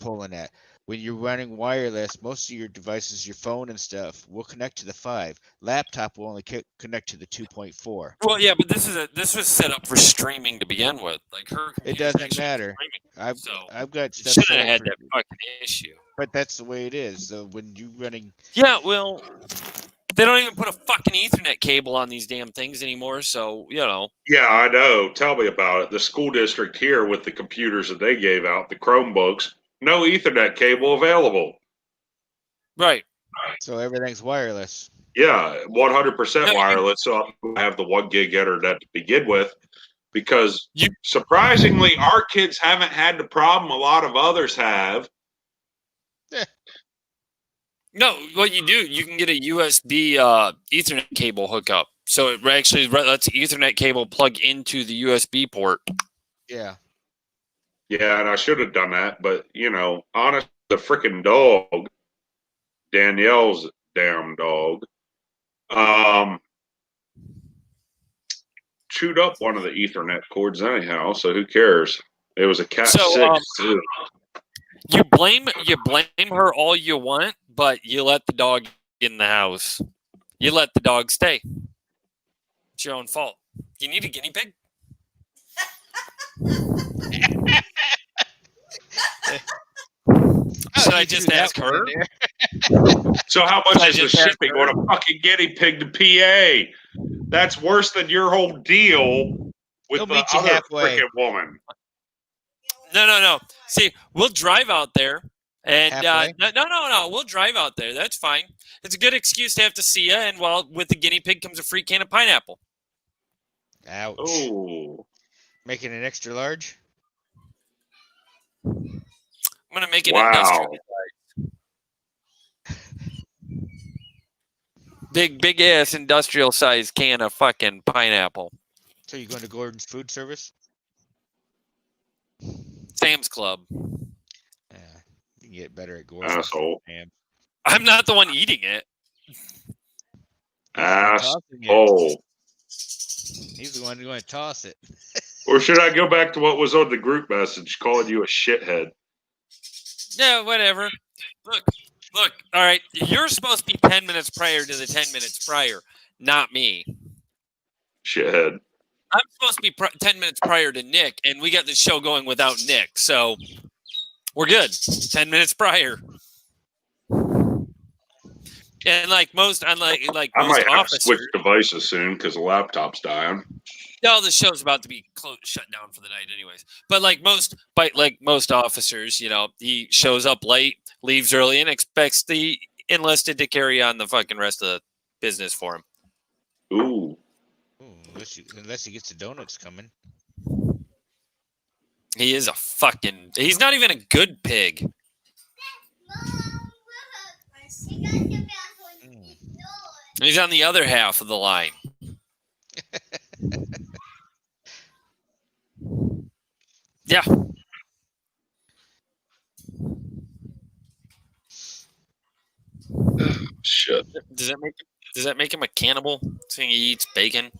pulling that. when you're running wireless, most of your devices, your phone and stuff, will connect to the 5. Laptop will only connect to the 2.4. Well, yeah, but this was set up for streaming to begin with. Like her It computer's doesn't actually matter. streaming, so I've got it stuff shouldn't set have up had for, that fucking issue. but that's the way it is. So when you're running, Yeah, well, they don't even put a fucking Ethernet cable on these damn things anymore. So Yeah, I know. Tell me about it. The school district here with the computers that they gave out, the Chromebooks, no Ethernet cable available. right. so everything's wireless. Yeah, 100% No, wireless. So I have the 1 gig internet to begin with, because You- surprisingly, our kids haven't had the problem a lot of others have. No, what you do, you can get a USB Ethernet cable hookup. So it actually lets the Ethernet cable plug into the USB port. Yeah. Yeah, and I should have done that, but honest, the freaking dog, Danielle's damn dog, chewed up one of the Ethernet cords anyhow. So who cares? It was a Cat 6 too. You blame her all you want, but you let the dog in the house. You let the dog stay. It's your own fault. You need a guinea pig? Should I just ask her? So how Should much I is the just ask shipping her? on a fucking guinea pig to PA? That's worse than your whole deal with He'll the meet you other halfway. freaking woman. No. See, we'll drive out there. And Halfway? no. We'll drive out there. That's fine. It's a good excuse to have to see you. And with the guinea pig comes a free can of pineapple. Ouch. Oh, Making an extra large? I'm gonna make it wow. industrial. Big ass industrial size can of fucking pineapple. So you going to Gordon's Food Service? Sam's Club. Yeah. You can get better at Gordon's. Asshole. Damn. I'm not the one eating it. Asshole. He's the one going to toss it. Or should I go back to what was on the group message, calling you a shithead? Yeah, whatever. Look. All right, you're supposed to be 10 minutes prior to the 10 minutes prior, not me. Shithead. I'm supposed to be 10 minutes prior to Nick, and we got the show going without Nick, so we're good. 10 minutes prior. And like most, unlike I most might have to switch officers, devices soon because the laptop's dying. no, the show's about to be shut down for the night, anyways. But like most officers, he shows up late, leaves early, and expects the enlisted to carry on the fucking rest of the business for him. Ooh. Ooh, unless he gets the donuts coming. He is he's not even a good pig. He's on the other half of the line. Yeah. Shit. Does that make him a cannibal? Saying he eats bacon?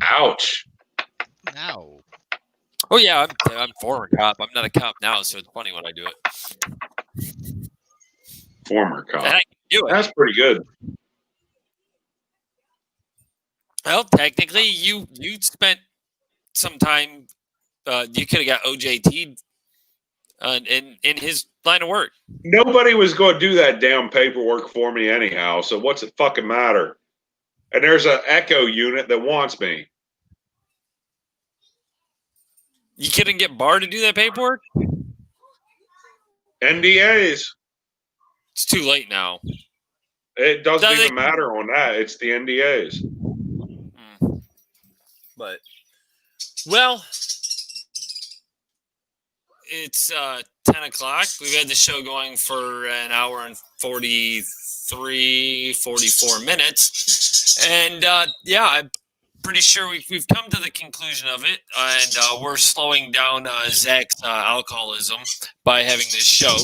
Ouch. No. Oh yeah, I'm former cop. I'm not a cop now, so it's funny when I do it. Former cop. And I can do it. That's pretty good. Well, technically, you spent some time. You could have got OJT'd in his line of work. Nobody was going to do that damn paperwork for me anyhow, so what's it fucking matter? And there's an Echo unit that wants me. You couldn't get Barr to do that paperwork? NDAs. It's too late now. It doesn't Does even it- matter on that. It's the NDAs. But well, it's 10 o'clock. We've had the show going for an hour and 44 minutes. And yeah, I'm pretty sure we've come to the conclusion of it. And we're slowing down Zach's alcoholism by having this show.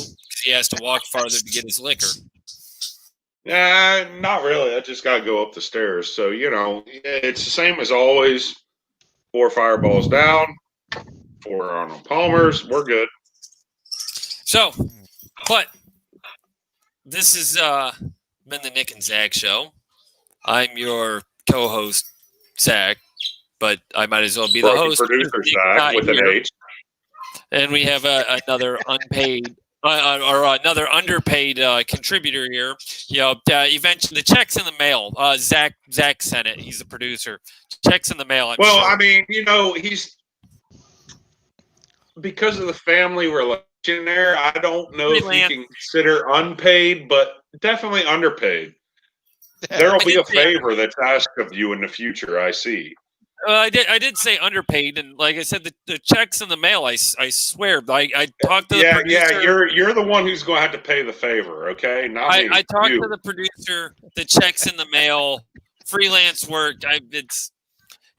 He has to walk farther to get his liquor. Not really. I just got to go up the stairs. So, it's the same as always. 4 fireballs down, 4 Arnold Palmers. We're good. So, but this has been the Nick and Zach show. I'm your co-host, Zach, but I might as well be the Broken host. producer because Nick's Zach not with an here. H. And we have another unpaid or another underpaid contributor here. You know, eventually the check's in the mail. Zach sent it. He's the producer. Check's in the mail. I'm Well, sure. I mean, he's because of the family relation there. I don't know if Freelance. you can consider unpaid, but definitely underpaid. There'll I be did a say- favor that's asked of you in the future. I see. I did say underpaid, and like I said, the check's in the mail. I swear. I talked to the producer. Yeah. You're the one who's going to have to pay the favor. Okay, not me. I talked you. to the producer. The check's in the mail. Freelance work.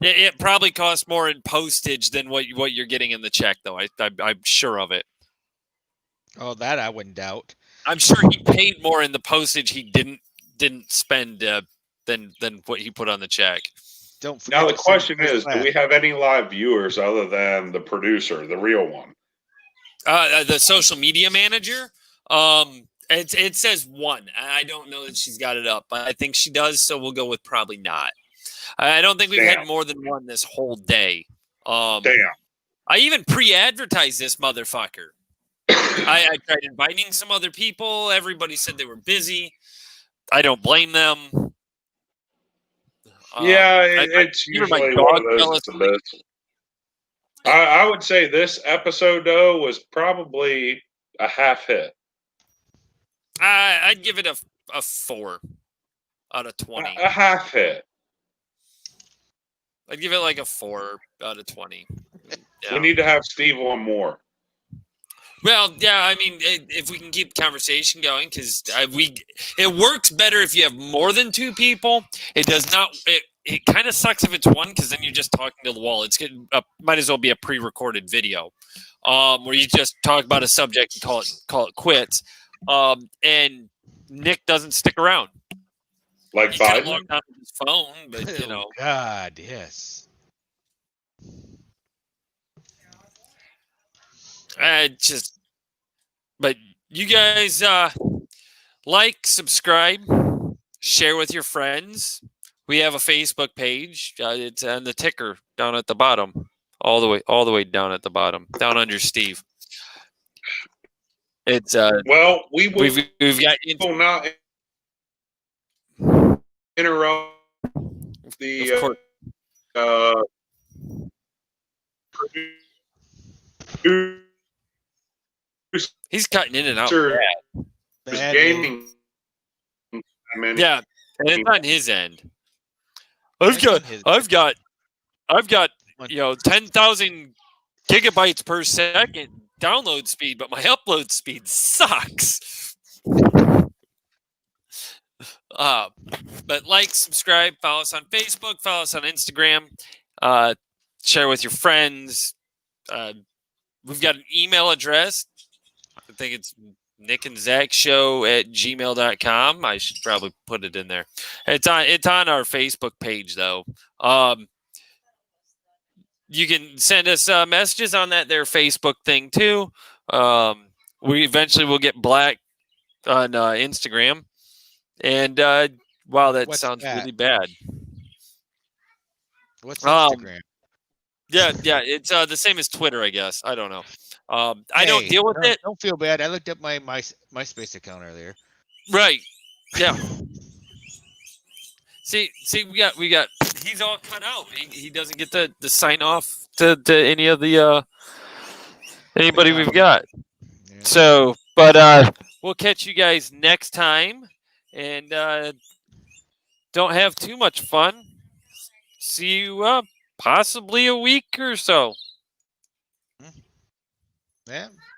It probably costs more in postage than what you're getting in the check, though. I'm sure of it. Oh, that I wouldn't doubt. I'm sure he paid more in the postage he didn't spend than what he put on the check. Don't forget Now the to send question first is: class. do we have any live viewers other than the producer, the real one? The social media manager. It says one. I don't know that she's got it up, but I think she does. So we'll go with probably not. I don't think we've Damn. had more than one this whole day. Damn. I even pre-advertised this motherfucker. I tried inviting some other people. Everybody said they were busy. I don't blame them. Yeah, I- it's even my usually dog one of those. fell That's the asleep. best. I would say this episode though was probably a half hit. I'd give it a 4 out of 20. A half hit. I'd give it like a 4 out of 20. Yeah. We need to have Steve on more. Well, yeah, I mean, if we can keep the conversation going, because it works better if you have more than 2 people. It does not. It kind of sucks if it's one, because then you're just talking to the wall. Might as well be a pre-recorded video, where you just talk about a subject and call it quits. And Nick doesn't stick around. Like He kind of Biden. logged on his phone, but you know. Oh, God, yes. But you guys like, subscribe, share with your friends. We have a Facebook page. It's on the ticker down at the bottom, all the way down at the bottom, down under Steve. It's Well, we've got will not interrupt of the course. He's cutting in and out. producer Bad gaming. Yeah, and it's on his end. It's on his I've got 10,000 gigabytes per second download speed, but my upload speed sucks. But like, subscribe, follow us on Facebook, follow us on Instagram, share with your friends. We've got an email address. I think it's nickandzachshow@gmail.com. I should probably put it in there. It's on our Facebook page though. You can send us messages on that Facebook thing too. We eventually will get black on Instagram. And wow, that What's sounds that? really bad. What's Um, Instagram? Yeah, it's the same as Twitter, I guess. I don't know. I don't Hey, deal with it. Don't feel bad. I looked up my MySpace account earlier. Right. Yeah. See, we got. He's all cut out. He doesn't get the sign off to any of the anybody we've got. Yeah. So, but we'll catch you guys next time, and don't have too much fun. See you possibly a week or so. Yeah.